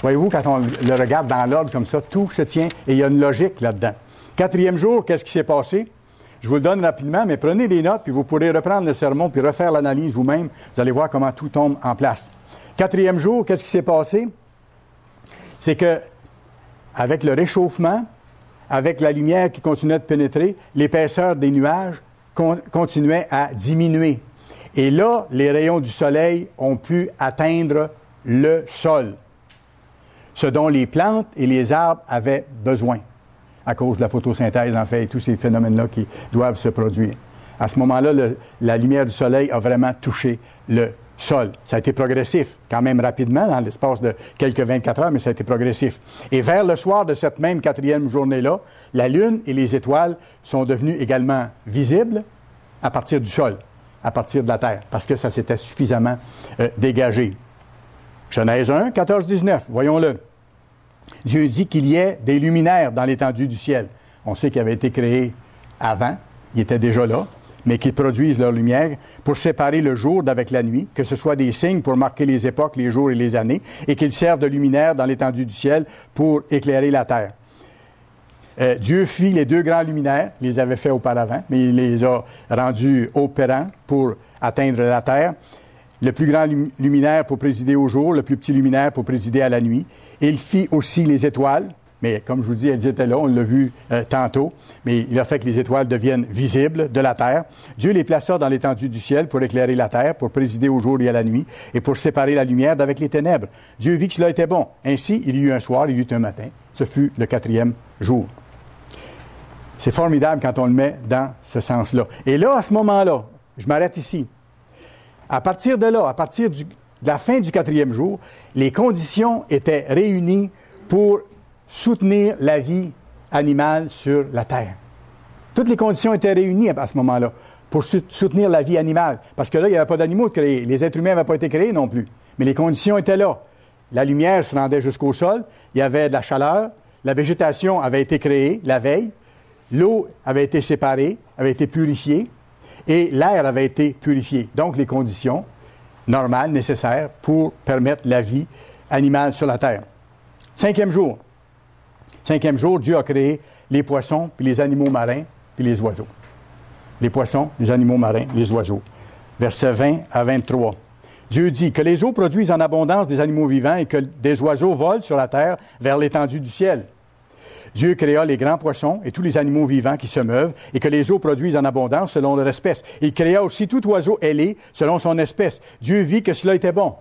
S1: Voyez-vous, quand on le regarde dans l'ordre comme ça, tout se tient et il y a une logique là-dedans. Quatrième jour, qu'est-ce qui s'est passé? Je vous le donne rapidement, mais prenez des notes, puis vous pourrez reprendre le sermon, puis refaire l'analyse vous-même. Vous allez voir comment tout tombe en place. Quatrième jour, qu'est-ce qui s'est passé? C'est que, avec le réchauffement, avec la lumière qui continuait de pénétrer, l'épaisseur des nuages continuait à diminuer. Et là, les rayons du soleil ont pu atteindre le sol, ce dont les plantes et les arbres avaient besoin, à cause de la photosynthèse, en fait, et tous ces phénomènes-là qui doivent se produire. À ce moment-là, la lumière du soleil a vraiment touché le sol. Ça a été progressif, quand même rapidement, dans l'espace de quelques 24 heures, mais ça a été progressif. Et vers le soir de cette même quatrième journée-là, la Lune et les étoiles sont devenues également visibles à partir du sol, à partir de la Terre, parce que ça s'était suffisamment dégagé. Genèse 1, 14-19, voyons-le. Dieu dit qu'il y ait des luminaires dans l'étendue du ciel. On sait qu'ils avaient été créés avant, ils étaient déjà là, mais qu'ils produisent leur lumière pour séparer le jour d'avec la nuit, que ce soit des signes pour marquer les époques, les jours et les années, et qu'ils servent de luminaires dans l'étendue du ciel pour éclairer la terre. Dieu fit les 2 grands luminaires, il les avait faits auparavant, mais il les a rendus opérants pour atteindre la terre. Le plus grand luminaire pour présider au jour, le plus petit luminaire pour présider à la nuit. Il fit aussi les étoiles, mais comme je vous dis, elles étaient là, on l'a vu tantôt, mais il a fait que les étoiles deviennent visibles de la terre. Dieu les plaça dans l'étendue du ciel pour éclairer la terre, pour présider au jour et à la nuit, et pour séparer la lumière d'avec les ténèbres. Dieu vit que cela était bon. Ainsi, il y eut un soir, il y eut un matin. Ce fut le 4e jour. C'est formidable quand on le met dans ce sens-là. Et là, à ce moment-là, je m'arrête ici. À partir de là, à partir de la fin du 4e jour, les conditions étaient réunies pour soutenir la vie animale sur la terre. Toutes les conditions étaient réunies à ce moment-là pour soutenir la vie animale. Parce que là, il n'y avait pas d'animaux de créés. Les êtres humains n'avaient pas été créés non plus. Mais les conditions étaient là. La lumière se rendait jusqu'au sol. Il y avait de la chaleur. La végétation avait été créée la veille. L'eau avait été séparée, avait été purifiée. Et l'air avait été purifié. Donc, les conditions normales, nécessaires pour permettre la vie animale sur la terre. 5e jour. 5e jour, Dieu a créé les poissons, puis les animaux marins, puis les oiseaux. Les poissons, les animaux marins, les oiseaux. Versets 20 à 23. Dieu dit que les eaux produisent en abondance des animaux vivants et que des oiseaux volent sur la terre vers l'étendue du ciel. Dieu créa les grands poissons et tous les animaux vivants qui se meuvent, et que les eaux produisent en abondance selon leur espèce. Il créa aussi tout oiseau ailé selon son espèce. Dieu vit que cela était bon.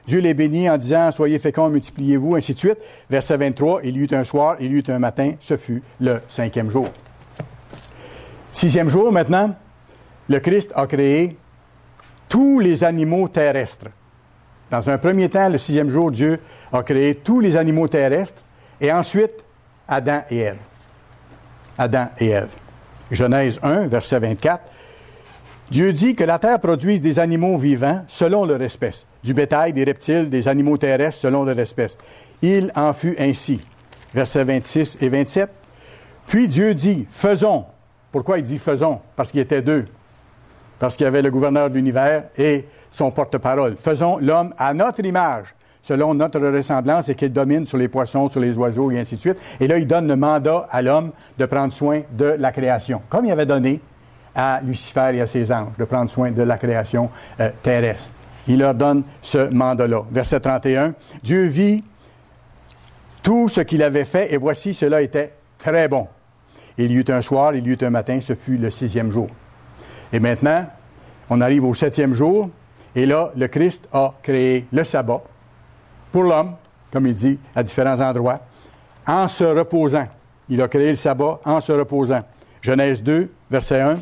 S1: Dieu les bénit en disant « Soyez féconds, multipliez-vous », ainsi de suite. Verset 23, « Il y eut un soir, il y eut un matin, ce fut le 5e jour. » 6e jour, maintenant, le Christ a créé tous les animaux terrestres. Dans un premier temps, le 6e jour, Dieu a créé tous les animaux terrestres, et ensuite, Adam et Ève. Adam et Ève. Genèse 1, verset 24. Dieu dit que la terre produise des animaux vivants selon leur espèce, du bétail, des reptiles, des animaux terrestres selon leur espèce. Il en fut ainsi. Versets 26 et 27. Puis Dieu dit, faisons. Pourquoi il dit faisons? Parce qu'il était 2. Parce qu'il y avait le gouverneur de l'univers et son porte-parole. Faisons l'homme à notre image, selon notre ressemblance, et qu'il domine sur les poissons, sur les oiseaux, et ainsi de suite. Et là, il donne le mandat à l'homme de prendre soin de la création, comme il avait donné à Lucifer et à ses anges, de prendre soin de la création terrestre. Il leur donne ce mandat-là. Verset 31, « Dieu vit tout ce qu'il avait fait, et voici, cela était très bon. Il y eut un soir, il y eut un matin, ce fut le 6e jour. » Et maintenant, on arrive au 7e jour, et là, le Christ a créé le sabbat, pour l'homme, comme il dit à différents endroits, en se reposant. Il a créé le sabbat en se reposant. Genèse 2, verset 1.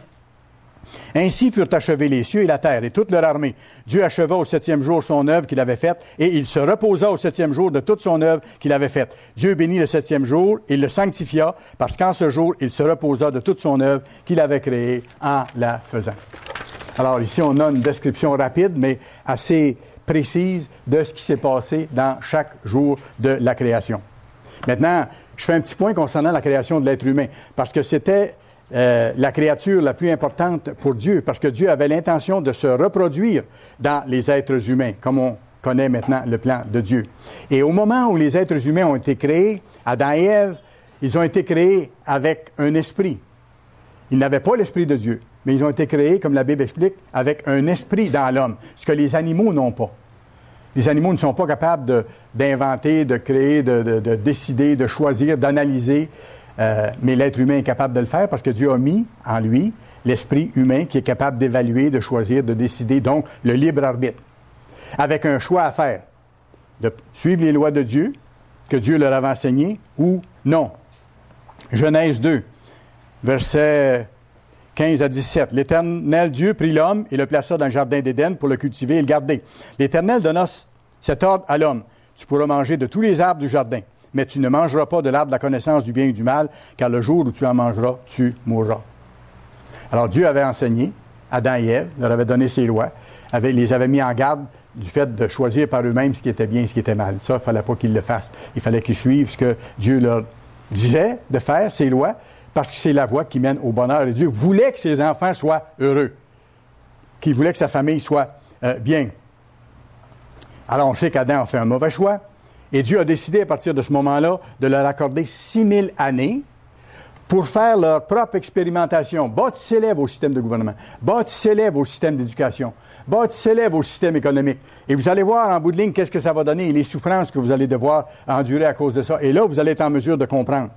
S1: Ainsi furent achevés les cieux et la terre et toute leur armée. Dieu acheva au 7e jour son œuvre qu'il avait faite, et il se reposa au 7e jour de toute son œuvre qu'il avait faite. Dieu bénit le 7e jour, il le sanctifia, parce qu'en ce jour, il se reposa de toute son œuvre qu'il avait créée en la faisant. Alors ici, on a une description rapide, mais assez précise de ce qui s'est passé dans chaque jour de la création. Maintenant, je fais un petit point concernant la création de l'être humain, parce que c'était la créature la plus importante pour Dieu, parce que Dieu avait l'intention de se reproduire dans les êtres humains, comme on connaît maintenant le plan de Dieu. Et au moment où les êtres humains ont été créés, Adam et Ève, ils ont été créés avec un esprit. Ils n'avaient pas l'esprit de Dieu, mais ils ont été créés, comme la Bible explique, avec un esprit dans l'homme, ce que les animaux n'ont pas. Les animaux ne sont pas capables d'inventer, de créer, de décider, de choisir, d'analyser, mais l'être humain est capable de le faire parce que Dieu a mis en lui l'esprit humain qui est capable d'évaluer, de choisir, de décider, donc le libre arbitre, avec un choix à faire, de suivre les lois de Dieu, que Dieu leur avait enseignées, ou non. Genèse 2, versets 15 à 17. L'Éternel Dieu prit l'homme et le plaça dans le jardin d'Éden pour le cultiver et le garder. L'Éternel donna cet ordre à l'homme. Tu pourras manger de tous les arbres du jardin, mais tu ne mangeras pas de l'arbre de la connaissance du bien et du mal, car le jour où tu en mangeras, tu mourras. Alors Dieu avait enseigné Adam et Ève, leur avait donné ses lois, les avait mis en garde du fait de choisir par eux-mêmes ce qui était bien et ce qui était mal. Ça, il ne fallait pas qu'ils le fassent. Il fallait qu'ils suivent ce que Dieu leur disait de faire, ses lois, parce que c'est la voie qui mène au bonheur. Et Dieu voulait que ses enfants soient heureux, qu'il voulait que sa famille soit bien. Alors, on sait qu'Adam a fait un mauvais choix, et Dieu a décidé à partir de ce moment-là de leur accorder 6000 années pour faire leur propre expérimentation. Bâtissez-les vos systèmes de gouvernement. Bâtissez-les vos systèmes d'éducation. Bâtissez-les vos systèmes économiques. Et vous allez voir en bout de ligne qu'est-ce que ça va donner et les souffrances que vous allez devoir endurer à cause de ça. Et là, vous allez être en mesure de comprendre.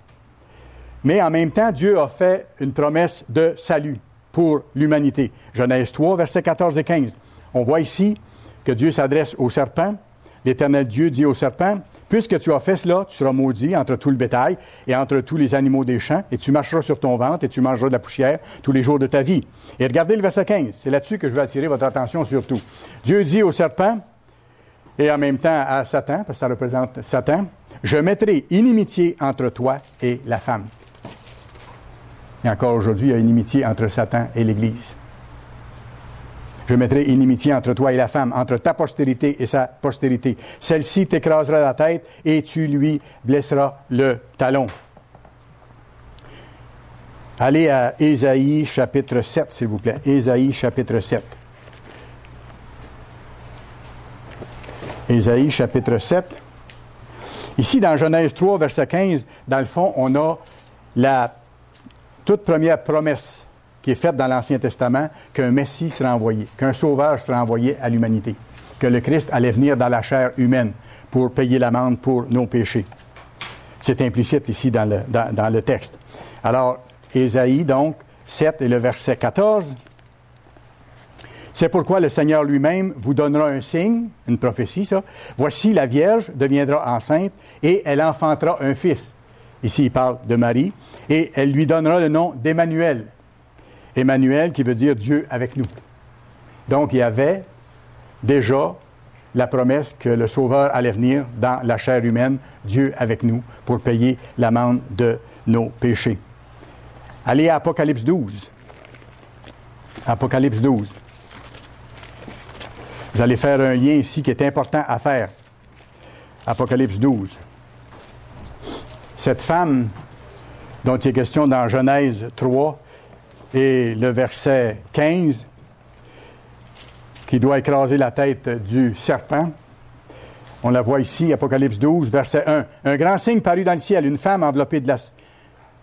S1: Mais en même temps, Dieu a fait une promesse de salut pour l'humanité. Genèse 3, versets 14 et 15. On voit ici que Dieu s'adresse au serpent. L'Éternel Dieu dit au serpent, « Puisque tu as fait cela, tu seras maudit entre tout le bétail et entre tous les animaux des champs, et tu marcheras sur ton ventre et tu mangeras de la poussière tous les jours de ta vie. » Et regardez le verset 15. C'est là-dessus que je veux attirer votre attention surtout. Dieu dit au serpent, et en même temps à Satan, parce que ça représente Satan, « Je mettrai inimitié entre toi et la femme. » Et encore aujourd'hui, il y a inimitié entre Satan et l'Église. Je mettrai inimitié entre toi et la femme, entre ta postérité et sa postérité. Celle-ci t'écrasera la tête et tu lui blesseras le talon. Allez à Ésaïe chapitre 7, s'il vous plaît. Ésaïe chapitre 7. Ésaïe chapitre 7. Ici, dans Genèse 3, verset 15, dans le fond, on a la toute première promesse qui est faite dans l'Ancien Testament, qu'un Messie sera envoyé, qu'un Sauveur sera envoyé à l'humanité, que le Christ allait venir dans la chair humaine pour payer l'amende pour nos péchés. C'est implicite ici dans le texte. Alors, Ésaïe, donc, 7 et le verset 14. « C'est pourquoi le Seigneur lui-même vous donnera un signe, une prophétie, ça. Voici, la Vierge deviendra enceinte et elle enfantera un fils. » Ici, il parle de Marie. « Et elle lui donnera le nom d'Emmanuel. » Emmanuel, qui veut dire Dieu avec nous. Donc, il y avait déjà la promesse que le Sauveur allait venir dans la chair humaine, Dieu avec nous, pour payer l'amende de nos péchés. Allez à Apocalypse 12. Apocalypse 12. Vous allez faire un lien ici qui est important à faire. Apocalypse 12. Cette femme dont il est question dans Genèse 3, et le verset 15, qui doit écraser la tête du serpent. On la voit ici, Apocalypse 12, verset 1. Un grand signe parut dans le ciel, une femme enveloppée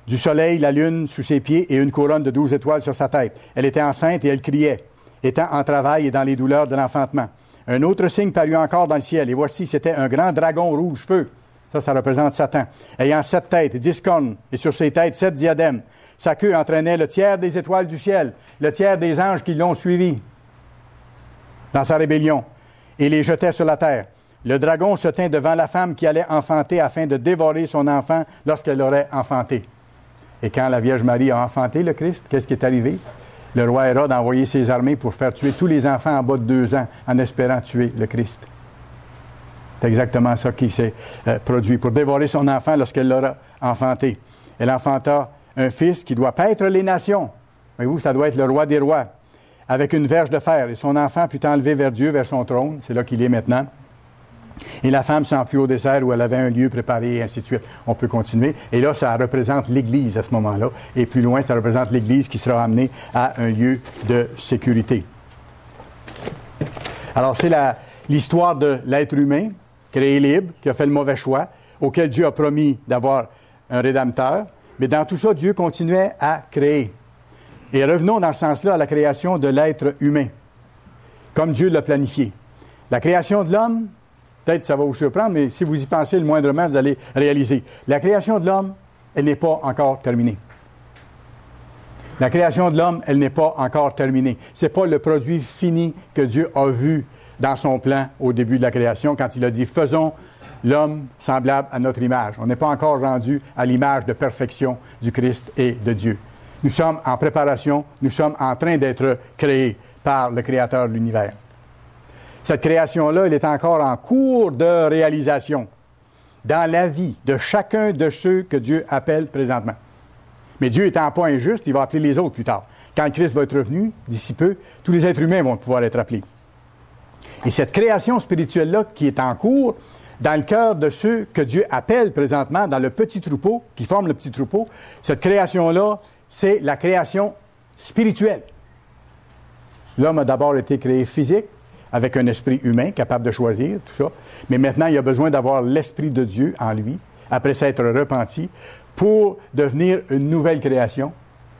S1: du soleil, la lune sous ses pieds et une couronne de 12 étoiles sur sa tête. Elle était enceinte et elle criait, étant en travail et dans les douleurs de l'enfantement. Un autre signe parut encore dans le ciel, et voici, c'était un grand dragon rouge-feu. Ça représente Satan. Ayant 7 têtes et 10 cornes, et sur ses têtes 7 diadèmes. Sa queue entraînait le tiers des étoiles du ciel, le tiers des anges qui l'ont suivi dans sa rébellion, et les jetait sur la terre. Le dragon se tint devant la femme qui allait enfanter afin de dévorer son enfant lorsqu'elle l'aurait enfanté. Et quand la Vierge Marie a enfanté le Christ, qu'est-ce qui est arrivé? Le roi Hérode a envoyé ses armées pour faire tuer tous les enfants en bas de 2 ans en espérant tuer le Christ. C'est exactement ça qui s'est produit, pour dévorer son enfant lorsqu'elle l'aura enfanté. Elle enfanta un fils qui doit paître les nations. Voyez-vous, ça doit être le roi des rois, avec une verge de fer. Et son enfant fut enlevé vers Dieu, vers son trône. C'est là qu'il est maintenant. Et la femme s'enfuit au désert où elle avait un lieu préparé, et ainsi de suite. On peut continuer. Et là, ça représente l'Église à ce moment-là. Et plus loin, ça représente l'Église qui sera amenée à un lieu de sécurité. Alors, c'est l'histoire de l'être humain, créé libre, qui a fait le mauvais choix, auquel Dieu a promis d'avoir un Rédempteur. Mais dans tout ça, Dieu continuait à créer. Et revenons dans ce sens-là à la création de l'être humain, comme Dieu l'a planifié. La création de l'homme, peut-être ça va vous surprendre, mais si vous y pensez le moindrement, vous allez réaliser. La création de l'homme, elle n'est pas encore terminée. La création de l'homme, elle n'est pas encore terminée. Ce n'est pas le produit fini que Dieu a vu dans son plan au début de la création, quand il a dit « Faisons l'homme semblable à notre image ». On n'est pas encore rendu à l'image de perfection du Christ et de Dieu. Nous sommes en préparation, nous sommes en train d'être créés par le Créateur de l'univers. Cette création-là, elle est encore en cours de réalisation dans la vie de chacun de ceux que Dieu appelle présentement. Mais Dieu étant pas injuste, il va appeler les autres plus tard. Quand Christ va être revenu, d'ici peu, tous les êtres humains vont pouvoir être appelés. Et cette création spirituelle-là qui est en cours, dans le cœur de ceux que Dieu appelle présentement, dans le petit troupeau, qui forme le petit troupeau, cette création-là, c'est la création spirituelle. L'homme a d'abord été créé physique, avec un esprit humain, capable de choisir, tout ça. Mais maintenant, il a besoin d'avoir l'Esprit de Dieu en lui, après s'être repenti, pour devenir une nouvelle création,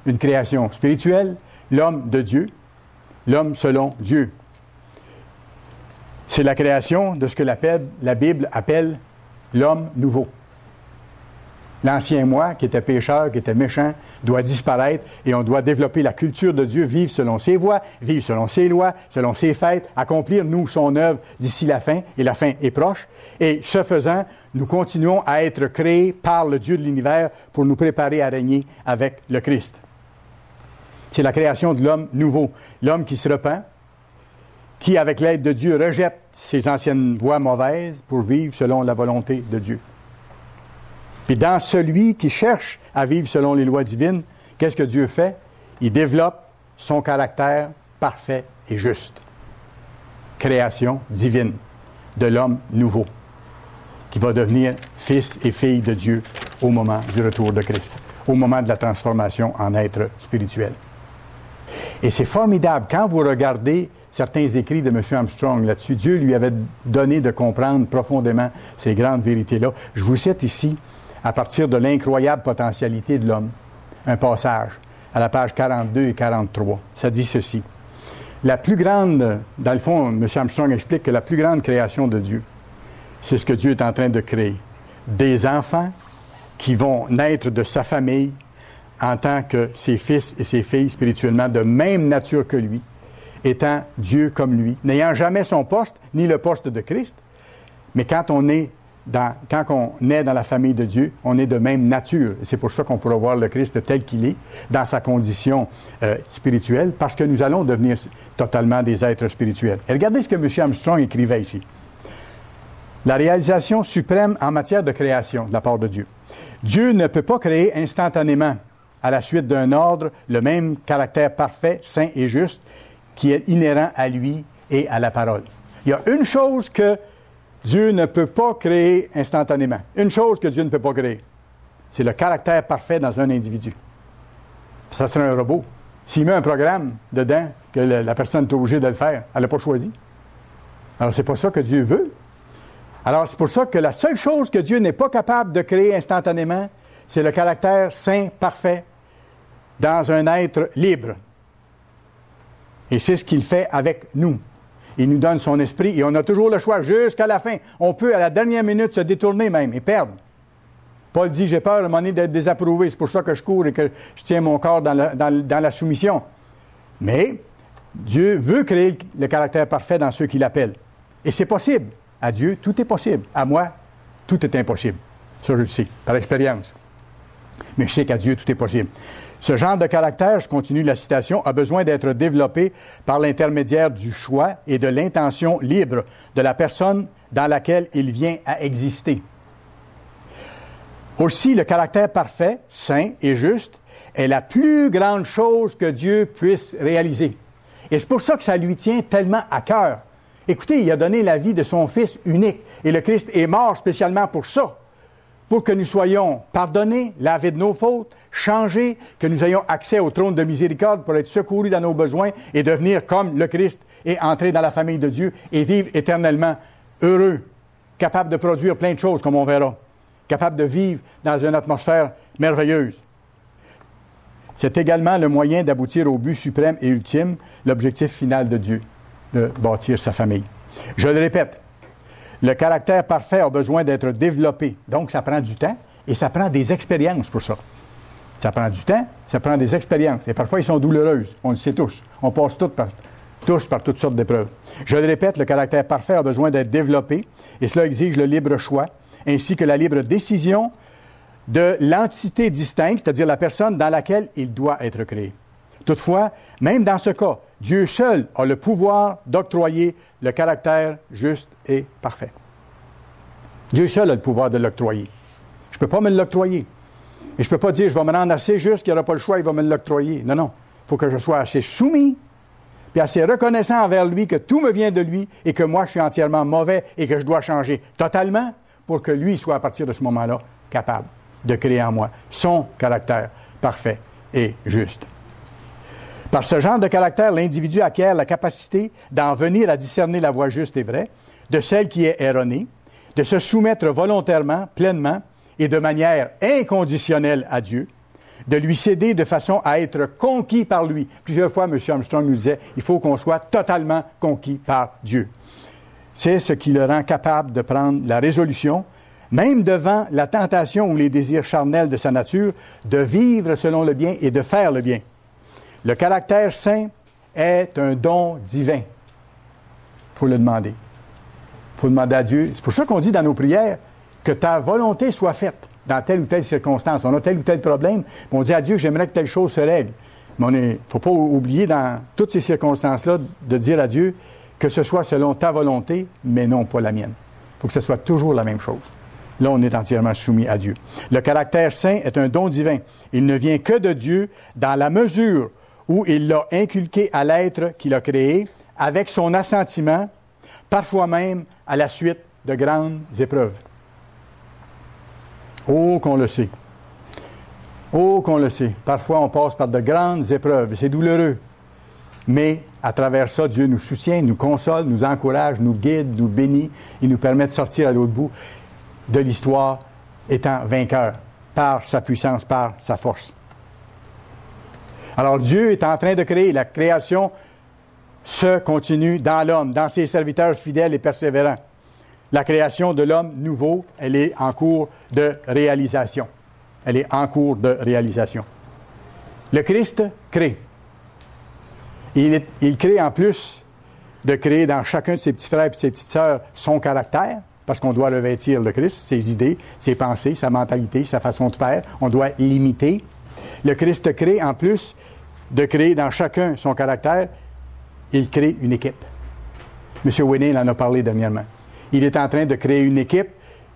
S1: une création spirituelle, l'homme de Dieu, l'homme selon Dieu. C'est la création de ce que la Bible appelle l'homme nouveau. L'ancien moi, qui était pécheur, qui était méchant, doit disparaître et on doit développer la culture de Dieu, vivre selon ses voies, vivre selon ses lois, selon ses fêtes, accomplir, nous, son œuvre d'ici la fin, et la fin est proche. Et ce faisant, nous continuons à être créés par le Dieu de l'univers pour nous préparer à régner avec le Christ. C'est la création de l'homme nouveau, l'homme qui se repent, qui, avec l'aide de Dieu, rejette ses anciennes voies mauvaises pour vivre selon la volonté de Dieu. Puis dans celui qui cherche à vivre selon les lois divines, qu'est-ce que Dieu fait? Il développe son caractère parfait et juste. Création divine de l'homme nouveau, qui va devenir fils et fille de Dieu au moment du retour de Christ, au moment de la transformation en être spirituel. Et c'est formidable, quand vous regardez certains écrits de M. Armstrong là-dessus, Dieu lui avait donné de comprendre profondément ces grandes vérités-là. Je vous cite ici, à partir de l'incroyable potentialité de l'homme, un passage à la page 42 et 43. Ça dit ceci. La plus grande, dans le fond, M. Armstrong explique que la plus grande création de Dieu, c'est ce que Dieu est en train de créer. Des enfants qui vont naître de sa famille en tant que ses fils et ses filles spirituellement de même nature que lui, étant Dieu comme lui, n'ayant jamais son poste, ni le poste de Christ, mais quand on est dans la famille de Dieu, on est de même nature. C'est pour ça qu'on pourra voir le Christ tel qu'il est, dans sa condition spirituelle, parce que nous allons devenir totalement des êtres spirituels. Et regardez ce que M. Armstrong écrivait ici. La réalisation suprême en matière de création de la part de Dieu. Dieu ne peut pas créer instantanément, à la suite d'un ordre, le même caractère parfait, saint et juste, qui est inhérent à lui et à la parole. Il y a une chose que Dieu ne peut pas créer instantanément. Une chose que Dieu ne peut pas créer, c'est le caractère parfait dans un individu. Ça serait un robot. S'il met un programme dedans, que la personne est obligée de le faire, elle n'a pas choisi. Alors, c'est pas ça que Dieu veut. Alors, c'est pour ça que la seule chose que Dieu n'est pas capable de créer instantanément, c'est le caractère saint, parfait, dans un être libre. Et c'est ce qu'il fait avec nous. Il nous donne son esprit et on a toujours le choix jusqu'à la fin. On peut, à la dernière minute, se détourner même et perdre. Paul dit, j'ai peur à un moment donné d'être désapprouvé. C'est pour ça que je cours et que je tiens mon corps dans la soumission. Mais Dieu veut créer le caractère parfait dans ceux qui l'appellent. Et c'est possible. À Dieu, tout est possible. À moi, tout est impossible. Ça, je le sais, par expérience. Mais je sais qu'à Dieu, tout est possible. Ce genre de caractère, je continue la citation, a besoin d'être développé par l'intermédiaire du choix et de l'intention libre de la personne dans laquelle il vient à exister. Aussi, le caractère parfait, saint et juste est la plus grande chose que Dieu puisse réaliser. Et c'est pour ça que ça lui tient tellement à cœur. Écoutez, il a donné la vie de son Fils unique et le Christ est mort spécialement pour ça. Pour que nous soyons pardonnés, lavés de nos fautes, changés, que nous ayons accès au trône de miséricorde pour être secourus dans nos besoins et devenir comme le Christ et entrer dans la famille de Dieu et vivre éternellement heureux, capable de produire plein de choses, comme on verra, capable de vivre dans une atmosphère merveilleuse. C'est également le moyen d'aboutir au but suprême et ultime, l'objectif final de Dieu, de bâtir sa famille. Je le répète, le caractère parfait a besoin d'être développé. Donc, ça prend du temps et ça prend des expériences pour ça. Ça prend du temps, ça prend des expériences. Et parfois, elles sont douloureuses. On le sait tous. On passe tous par toutes sortes d'épreuves. Je le répète, le caractère parfait a besoin d'être développé et cela exige le libre choix ainsi que la libre décision de l'entité distincte, c'est-à-dire la personne dans laquelle il doit être créé. Toutefois, même dans ce cas, Dieu seul a le pouvoir d'octroyer le caractère juste et parfait. Dieu seul a le pouvoir de l'octroyer. Je ne peux pas me l'octroyer. Et je ne peux pas dire, je vais me rendre assez juste qu'il n'y aura pas le choix, il va me l'octroyer. Non, non. Il faut que je sois assez soumis, puis assez reconnaissant envers lui que tout me vient de lui et que moi, je suis entièrement mauvais et que je dois changer totalement pour que lui soit, à partir de ce moment-là, capable de créer en moi son caractère parfait et juste. Par ce genre de caractère, l'individu acquiert la capacité d'en venir à discerner la voie juste et vraie, de celle qui est erronée, de se soumettre volontairement, pleinement et de manière inconditionnelle à Dieu, de lui céder de façon à être conquis par lui. Plusieurs fois, M. Armstrong nous disait, il faut qu'on soit totalement conquis par Dieu. C'est ce qui le rend capable de prendre la résolution, même devant la tentation ou les désirs charnels de sa nature, de vivre selon le bien et de faire le bien. Le caractère saint est un don divin. Il faut le demander. Il faut demander à Dieu. C'est pour ça qu'on dit dans nos prières que ta volonté soit faite dans telle ou telle circonstance. On a tel ou tel problème, on dit à Dieu, j'aimerais que telle chose se règle. Mais il ne faut pas oublier dans toutes ces circonstances-là de dire à Dieu que ce soit selon ta volonté, mais non pas la mienne. Il faut que ce soit toujours la même chose. Là, on est entièrement soumis à Dieu. Le caractère saint est un don divin. Il ne vient que de Dieu dans la mesure où il l'a inculqué à l'être qu'il a créé, avec son assentiment, parfois même à la suite de grandes épreuves. Oh, qu'on le sait. Oh, qu'on le sait. Parfois, on passe par de grandes épreuves. Et c'est douloureux. Mais, à travers ça, Dieu nous soutient, nous console, nous encourage, nous guide, nous bénit. Il nous permet de sortir à l'autre bout de l'histoire étant vainqueur par sa puissance, par sa force. Alors, Dieu est en train de créer. La création se continue dans l'homme, dans ses serviteurs fidèles et persévérants. La création de l'homme nouveau, elle est en cours de réalisation. Elle est en cours de réalisation. Le Christ crée. Il crée en plus de créer dans chacun de ses petits frères et ses petites sœurs son caractère, parce qu'on doit revêtir le Christ, ses idées, ses pensées, sa mentalité, sa façon de faire. On doit l'imiter. Le Christ crée en plus de créer dans chacun son caractère, il crée une équipe. M. Winnie en a parlé dernièrement. Il est en train de créer une équipe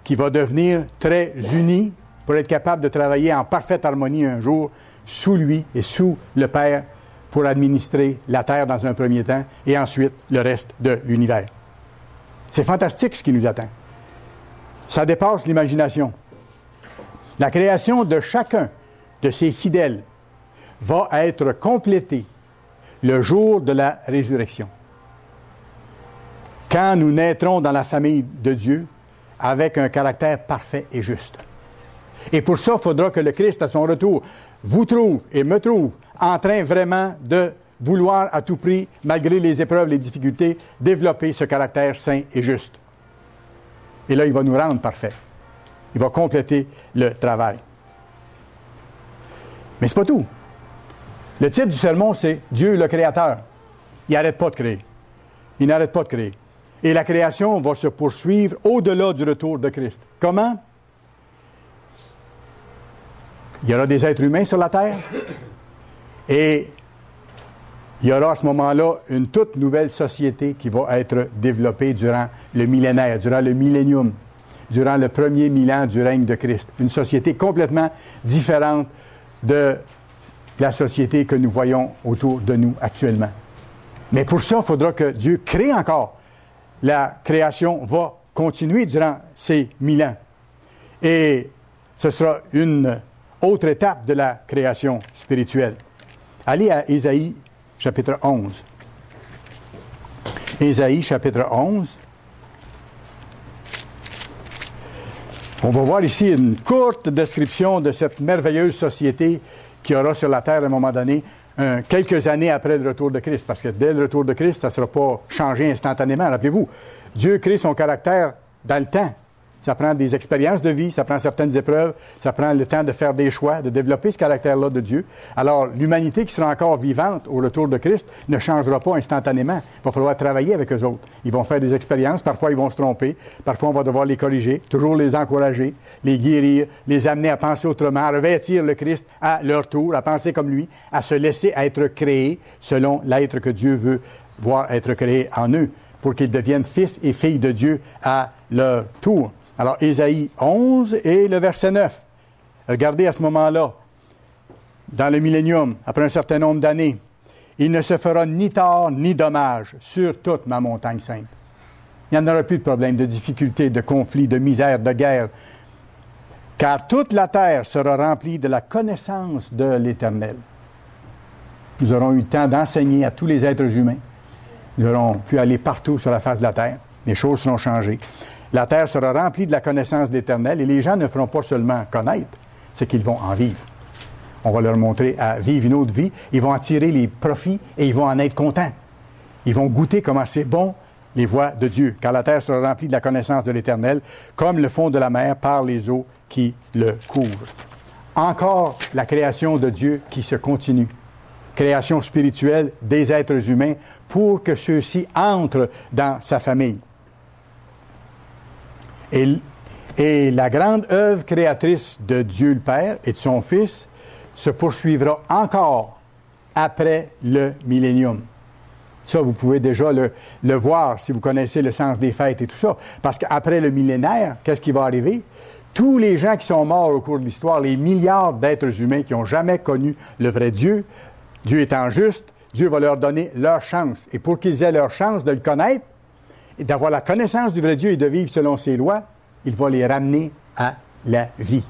S1: qui va devenir très unie pour être capable de travailler en parfaite harmonie un jour sous lui et sous le Père pour administrer la Terre dans un premier temps et ensuite le reste de l'univers. C'est fantastique ce qui nous attend. Ça dépasse l'imagination. La création de chacun de ses fidèles va être complétée le jour de la résurrection. Quand nous naîtrons dans la famille de Dieu avec un caractère parfait et juste. Et pour ça, il faudra que le Christ, à son retour, vous trouve et me trouve en train vraiment de vouloir à tout prix, malgré les épreuves, les difficultés, développer ce caractère saint et juste. Et là, il va nous rendre parfaits. Il va compléter le travail. Mais c'est pas tout. Le titre du sermon, c'est « Dieu le Créateur ». Il n'arrête pas de créer. Il n'arrête pas de créer. Et la création va se poursuivre au-delà du retour de Christ. Comment? Il y aura des êtres humains sur la terre et il y aura à ce moment-là une toute nouvelle société qui va être développée durant le millénaire, durant le millénium, durant le premier 1000 ans du règne de Christ. Une société complètement différente de la société que nous voyons autour de nous actuellement. Mais pour ça, il faudra que Dieu crée encore. La création va continuer durant ces 1000 ans. Et ce sera une autre étape de la création spirituelle. Allez à Ésaïe, chapitre 11. Ésaïe, chapitre 11. On va voir ici une courte description de cette merveilleuse société qui aura sur la terre à un moment donné, quelques années après le retour de Christ. Parce que dès le retour de Christ, ça ne sera pas changé instantanément. Rappelez-vous, Dieu crée son caractère dans le temps. Ça prend des expériences de vie, ça prend certaines épreuves, ça prend le temps de faire des choix, de développer ce caractère-là de Dieu. Alors, l'humanité qui sera encore vivante au retour de Christ ne changera pas instantanément. Il va falloir travailler avec eux autres. Ils vont faire des expériences, parfois ils vont se tromper, parfois on va devoir les corriger, toujours les encourager, les guérir, les amener à penser autrement, à revêtir le Christ à leur tour, à penser comme lui, à se laisser être créés selon l'être que Dieu veut voir être créé en eux, pour qu'ils deviennent fils et filles de Dieu à leur tour. Alors, Ésaïe 11 et le verset 9. Regardez à ce moment-là, dans le millénium, après un certain nombre d'années, il ne se fera ni tort ni dommage sur toute ma montagne sainte. Il n'y en aura plus de problèmes, de difficultés, de conflits, de misère, de guerre, car toute la terre sera remplie de la connaissance de l'Éternel. Nous aurons eu le temps d'enseigner à tous les êtres humains. Nous aurons pu aller partout sur la face de la terre. Les choses seront changées. La terre sera remplie de la connaissance de l'Éternel et les gens ne feront pas seulement connaître, c'est qu'ils vont en vivre. On va leur montrer à vivre une autre vie. Ils vont en tirer les profits et ils vont en être contents. Ils vont goûter comment c'est bon les voies de Dieu, car la terre sera remplie de la connaissance de l'Éternel, comme le fond de la mer par les eaux qui le couvrent. Encore la création de Dieu qui se continue. Création spirituelle des êtres humains pour que ceux-ci entrent dans sa famille. Et la grande œuvre créatrice de Dieu le Père et de son Fils se poursuivra encore après le millénium. Ça, vous pouvez déjà le voir si vous connaissez le sens des fêtes et tout ça. Parce qu'après le millénaire, qu'est-ce qui va arriver? Tous les gens qui sont morts au cours de l'histoire, les milliards d'êtres humains qui n'ont jamais connu le vrai Dieu, Dieu étant juste, Dieu va leur donner leur chance. Et pour qu'ils aient leur chance de le connaître, et d'avoir la connaissance du vrai Dieu et de vivre selon ses lois, il va les ramener à la vie.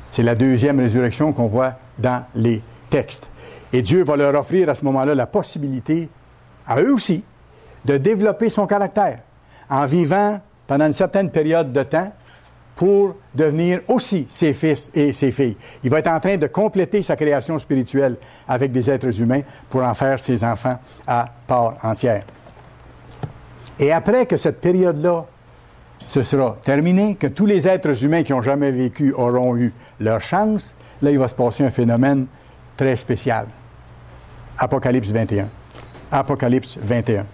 S1: C'est la deuxième résurrection qu'on voit dans les textes. Et Dieu va leur offrir à ce moment-là la possibilité, à eux aussi, de développer son caractère en vivant pendant une certaine période de temps pour devenir aussi ses fils et ses filles. Il va être en train de compléter sa création spirituelle avec des êtres humains pour en faire ses enfants à part entière. Et après que cette période-là ce sera terminé, que tous les êtres humains qui n'ont jamais vécu auront eu leur chance, là, il va se passer un phénomène très spécial. Apocalypse 21. Apocalypse 21.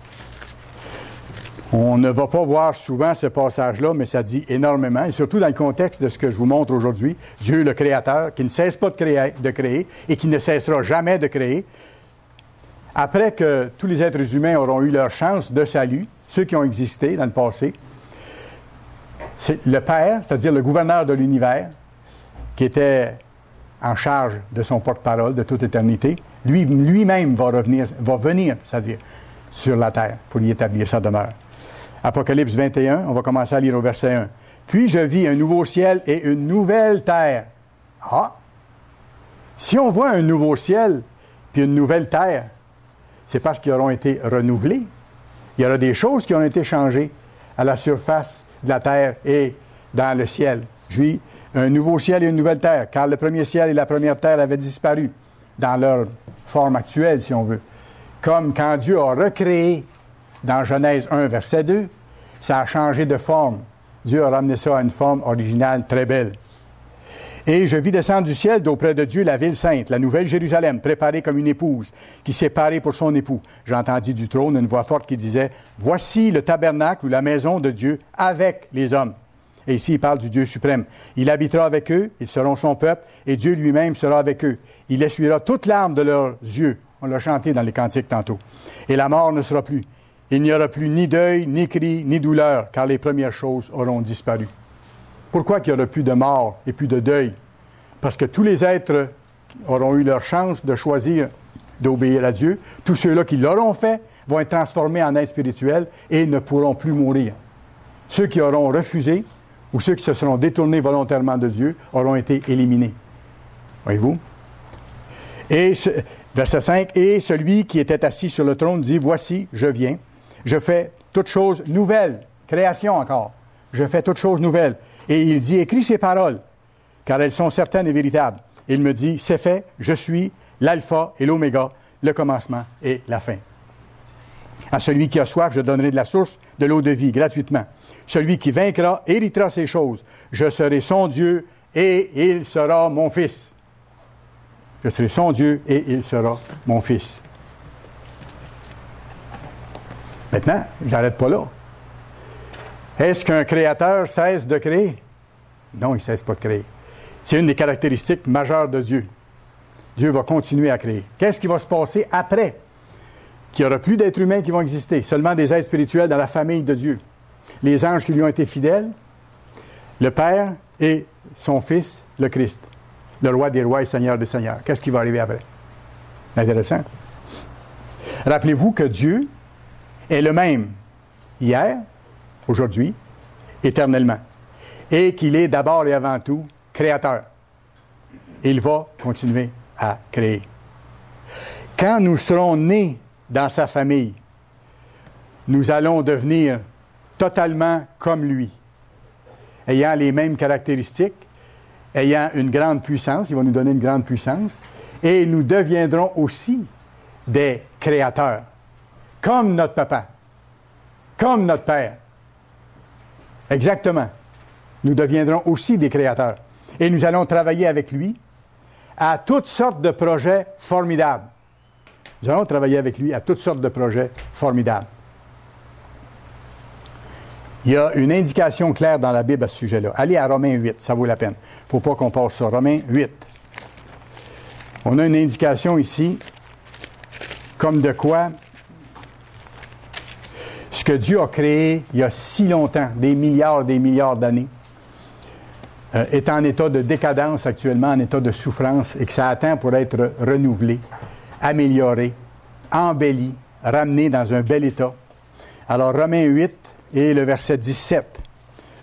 S1: On ne va pas voir souvent ce passage-là, mais ça dit énormément, et surtout dans le contexte de ce que je vous montre aujourd'hui. Dieu, le Créateur, qui ne cesse pas de créer et qui ne cessera jamais de créer. Après que tous les êtres humains auront eu leur chance de salut, ceux qui ont existé dans le passé, c'est le Père, c'est-à-dire le gouverneur de l'univers, qui était en charge de son porte-parole de toute éternité, lui-même va venir, c'est-à-dire sur la terre, pour y établir sa demeure. Apocalypse 21, on va commencer à lire au verset 1. « Puis je vis un nouveau ciel et une nouvelle terre. » Ah! Si on voit un nouveau ciel puis une nouvelle terre, c'est parce qu'ils auront été renouvelés. Il y aura des choses qui ont été changées à la surface de la terre et dans le ciel. Je vis un nouveau ciel et une nouvelle terre, car le premier ciel et la première terre avaient disparu dans leur forme actuelle, si on veut. Comme quand Dieu a recréé dans Genèse 1, verset 2, ça a changé de forme. Dieu a ramené ça à une forme originale très belle. Et je vis descendre du ciel d'auprès de Dieu la ville sainte, la nouvelle Jérusalem, préparée comme une épouse, qui s'est parée pour son époux. J'entendis du trône une voix forte qui disait, « Voici le tabernacle ou la maison de Dieu avec les hommes. » Et ici, il parle du Dieu suprême. Il habitera avec eux, ils seront son peuple, et Dieu lui-même sera avec eux. Il essuiera toute larme de leurs yeux. On l'a chanté dans les cantiques tantôt. Et la mort ne sera plus. Il n'y aura plus ni deuil, ni cri, ni douleur, car les premières choses auront disparu. Pourquoi qu'il n'y aura plus de mort et plus de deuil? Parce que tous les êtres auront eu leur chance de choisir d'obéir à Dieu. Tous ceux-là qui l'auront fait vont être transformés en êtres spirituels et ne pourront plus mourir. Ceux qui auront refusé ou ceux qui se seront détournés volontairement de Dieu auront été éliminés. Voyez-vous? Et verset 5, « Et celui qui était assis sur le trône dit, « Voici, je viens, je fais toutes choses nouvelles. » Création encore. « Je fais toutes choses nouvelles. » Et il dit, « Écris ces paroles, car elles sont certaines et véritables. » Et il me dit, « C'est fait, je suis l'alpha et l'oméga, le commencement et la fin. À celui qui a soif, je donnerai de la source de l'eau de vie, gratuitement. Celui qui vaincra héritera ces choses. Je serai son Dieu et il sera mon fils. » Je serai son Dieu et il sera mon fils. Maintenant, j'arrête pas là. Est-ce qu'un créateur cesse de créer? Non, il ne cesse pas de créer. C'est une des caractéristiques majeures de Dieu. Dieu va continuer à créer. Qu'est-ce qui va se passer après? Qu'il n'y aura plus d'êtres humains qui vont exister, seulement des êtres spirituels dans la famille de Dieu. Les anges qui lui ont été fidèles, le Père et son Fils, le Christ, le roi des rois et seigneur des seigneurs. Qu'est-ce qui va arriver après? Intéressant. Rappelez-vous que Dieu est le même hier, aujourd'hui, éternellement. Et qu'il est d'abord et avant tout créateur. Et il va continuer à créer. Quand nous serons nés dans sa famille, nous allons devenir totalement comme lui, ayant les mêmes caractéristiques, ayant une grande puissance, il va nous donner une grande puissance, et nous deviendrons aussi des créateurs, comme notre papa, comme notre père. Exactement. Nous deviendrons aussi des créateurs. Et nous allons travailler avec lui à toutes sortes de projets formidables. Nous allons travailler avec lui à toutes sortes de projets formidables. Il y a une indication claire dans la Bible à ce sujet-là. Allez à Romains 8, ça vaut la peine. Il ne faut pas qu'on passe ça. Romains 8. On a une indication ici, comme de quoi ce que Dieu a créé il y a si longtemps, des milliards d'années, est en état de décadence actuellement, en état de souffrance, et que ça attend pour être renouvelé, amélioré, embelli, ramené dans un bel état. Alors, Romains 8 et le verset 17.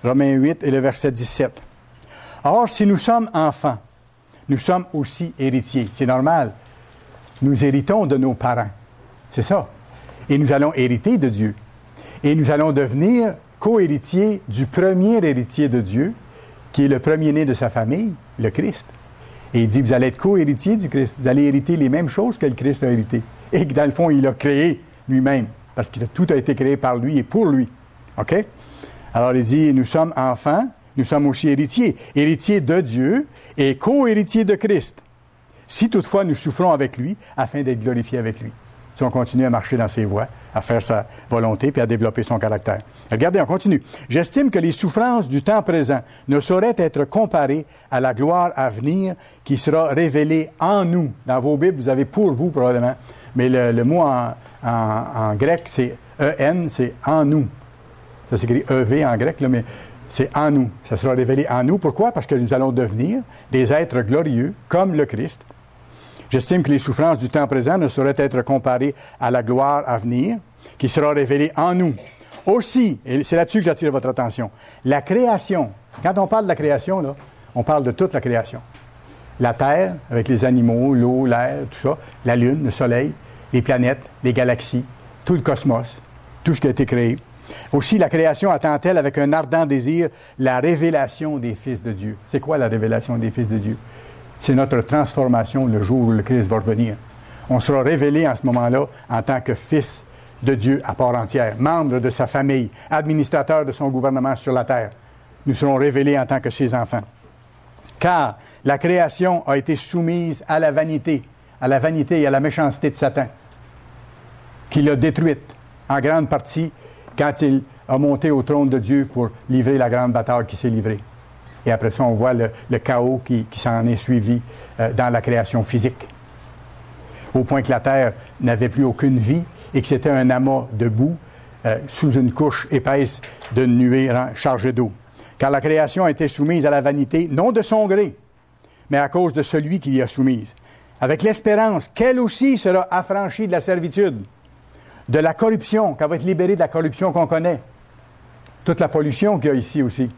S1: Romains 8 et le verset 17. Or, si nous sommes enfants, nous sommes aussi héritiers. C'est normal. Nous héritons de nos parents. C'est ça. Et nous allons hériter de Dieu. Et nous allons devenir co-héritiers du premier héritier de Dieu, qui est le premier-né de sa famille, le Christ. Et il dit, vous allez être co-héritiers du Christ. Vous allez hériter les mêmes choses que le Christ a hérité. Et que dans le fond, il a créé lui-même. Parce que tout a été créé par lui et pour lui. OK? Alors, il dit, nous sommes enfants, nous sommes aussi héritiers. Héritiers de Dieu et co-héritiers de Christ. Si toutefois nous souffrons avec lui, afin d'être glorifiés avec lui. Si on continue à marcher dans ses voies, à faire sa volonté, puis à développer son caractère. Regardez, on continue. J'estime que les souffrances du temps présent ne sauraient être comparées à la gloire à venir qui sera révélée en nous. Dans vos Bibles, vous avez pour vous probablement, mais le mot en grec, c'est E-N, c'est en nous. Ça s'écrit E-V en grec, là, mais c'est en nous. Ça sera révélé en nous. Pourquoi? Parce que nous allons devenir des êtres glorieux, comme le Christ. J'estime que les souffrances du temps présent ne sauraient être comparées à la gloire à venir, qui sera révélée en nous. Aussi, et c'est là-dessus que j'attire votre attention, la création. Quand on parle de la création, là, on parle de toute la création. La Terre, avec les animaux, l'eau, l'air, tout ça, la Lune, le Soleil, les planètes, les galaxies, tout le cosmos, tout ce qui a été créé. Aussi, la création attend-elle avec un ardent désir la révélation des fils de Dieu. C'est quoi la révélation des fils de Dieu? C'est notre transformation le jour où le Christ va revenir. On sera révélé en ce moment-là en tant que fils de Dieu à part entière, membre de sa famille, administrateur de son gouvernement sur la terre. Nous serons révélés en tant que ses enfants. Car la création a été soumise à la vanité et à la méchanceté de Satan, qui l'a détruite en grande partie quand il a monté au trône de Dieu pour livrer la grande bataille qui s'est livrée. Et après ça, on voit le chaos qui s'en est suivi dans la création physique. Au point que la Terre n'avait plus aucune vie et que c'était un amas de boue sous une couche épaisse de nuée chargée d'eau. Car la création a été soumise à la vanité, non de son gré, mais à cause de celui qui l'y a soumise. Avec l'espérance qu'elle aussi sera affranchie de la servitude, de la corruption, qu'elle va être libérée de la corruption qu'on connaît. Toute la pollution qu'il y a ici aussi.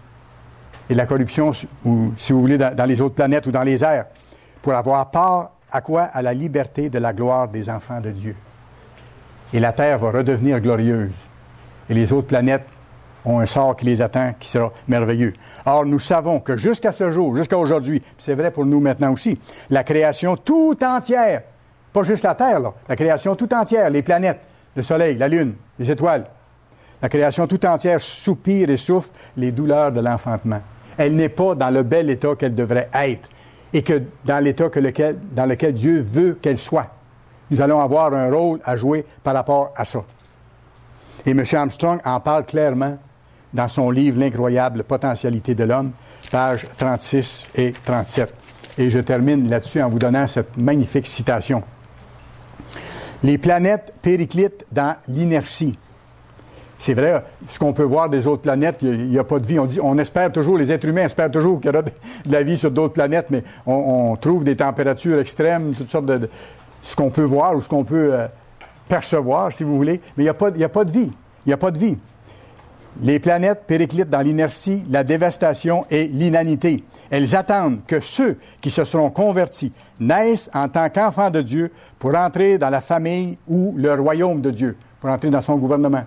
S1: Et la corruption, ou, si vous voulez, dans les autres planètes ou dans les airs, pour avoir part à quoi? À la liberté de la gloire des enfants de Dieu. Et la Terre va redevenir glorieuse. Et les autres planètes ont un sort qui les attend, qui sera merveilleux. Or, nous savons que jusqu'à ce jour, jusqu'à aujourd'hui, c'est vrai pour nous maintenant aussi, la création tout entière, pas juste la Terre, là, la création tout entière, les planètes, le Soleil, la Lune, les étoiles, la création tout entière soupire et souffre les douleurs de l'enfantement. Elle n'est pas dans le bel état qu'elle devrait être et que dans l'état dans lequel Dieu veut qu'elle soit. Nous allons avoir un rôle à jouer par rapport à ça. Et M. Armstrong en parle clairement dans son livre « L'incroyable potentialité de l'homme », pages 36 et 37. Et je termine là-dessus en vous donnant cette magnifique citation. Les planètes périclitent dans l'inertie. C'est vrai, ce qu'on peut voir des autres planètes, il n'y a pas de vie. On espère toujours, les êtres humains espèrent toujours qu'il y aura de la vie sur d'autres planètes, mais on trouve des températures extrêmes, toutes sortes de ce qu'on peut voir ou ce qu'on peut percevoir, si vous voulez. Mais il n'y a pas de vie. Il n'y a pas de vie. Les planètes périclitent dans l'inertie, la dévastation et l'inanité. Elles attendent que ceux qui se seront convertis naissent en tant qu'enfants de Dieu pour entrer dans la famille ou le royaume de Dieu, pour entrer dans son gouvernement.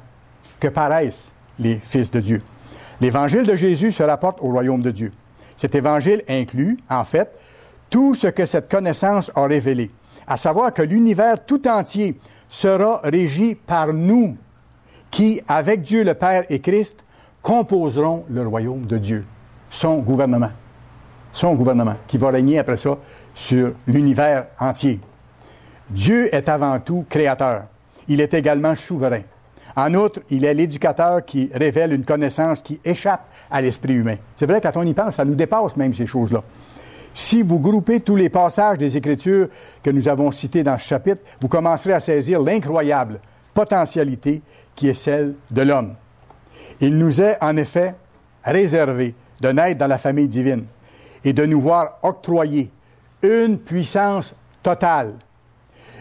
S1: Que paraissent les fils de Dieu. L'Évangile de Jésus se rapporte au royaume de Dieu. Cet Évangile inclut, en fait, tout ce que cette connaissance a révélé, à savoir que l'univers tout entier sera régi par nous, qui, avec Dieu le Père et Christ, composeront le royaume de Dieu, son gouvernement, qui va régner après ça sur l'univers entier. Dieu est avant tout créateur. Il est également souverain. En outre, il est l'éducateur qui révèle une connaissance qui échappe à l'esprit humain. C'est vrai, quand on y pense, ça nous dépasse même ces choses-là. Si vous groupez tous les passages des Écritures que nous avons cités dans ce chapitre, vous commencerez à saisir l'incroyable potentialité qui est celle de l'homme. Il nous est en effet réservé de naître dans la famille divine et de nous voir octroyer une puissance totale,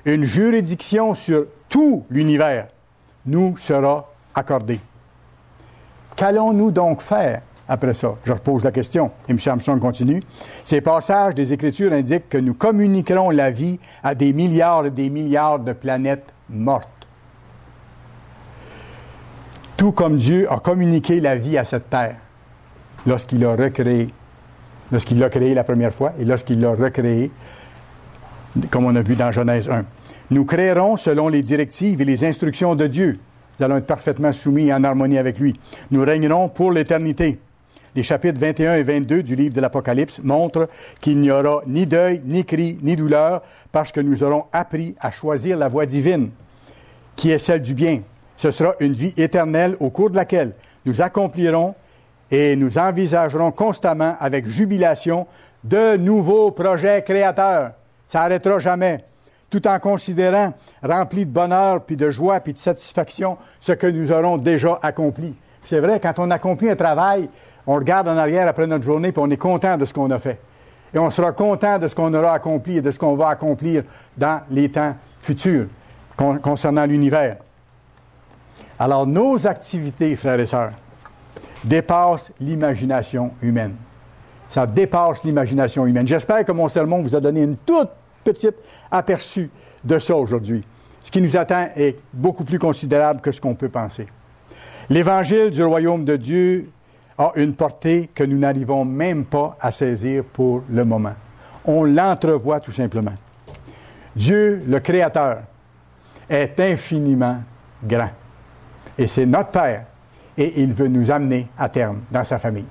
S1: une juridiction sur tout l'univers nous sera accordée. Qu'allons-nous donc faire après ça? Je repose la question. Et M. Armstrong continue. Ces passages des Écritures indiquent que nous communiquerons la vie à des milliards et des milliards de planètes mortes. Tout comme Dieu a communiqué la vie à cette terre lorsqu'il l'a recréée, lorsqu'il l'a créée la première fois et lorsqu'il l'a recréée, comme on a vu dans Genèse 1. Nous créerons selon les directives et les instructions de Dieu. Nous allons être parfaitement soumis et en harmonie avec lui. Nous régnerons pour l'éternité. Les chapitres 21 et 22 du livre de l'Apocalypse montrent qu'il n'y aura ni deuil, ni cri, ni douleur, parce que nous aurons appris à choisir la voie divine, qui est celle du bien. Ce sera une vie éternelle au cours de laquelle nous accomplirons et nous envisagerons constamment avec jubilation de nouveaux projets créateurs. Ça n'arrêtera jamais, tout en considérant rempli de bonheur, puis de joie, puis de satisfaction, ce que nous aurons déjà accompli. C'est vrai, quand on accomplit un travail, on regarde en arrière après notre journée, puis on est content de ce qu'on a fait. Et on sera content de ce qu'on aura accompli et de ce qu'on va accomplir dans les temps futurs concernant l'univers. Alors, nos activités, frères et sœurs, dépassent l'imagination humaine. Ça dépasse l'imagination humaine. J'espère que mon sermon vous a donné une toute petite aperçu de ça aujourd'hui. Ce qui nous attend est beaucoup plus considérable que ce qu'on peut penser. L'Évangile du royaume de Dieu a une portée que nous n'arrivons même pas à saisir pour le moment. On l'entrevoit tout simplement. Dieu, le Créateur, est infiniment grand. Et c'est notre Père, et il veut nous amener à terme dans sa famille.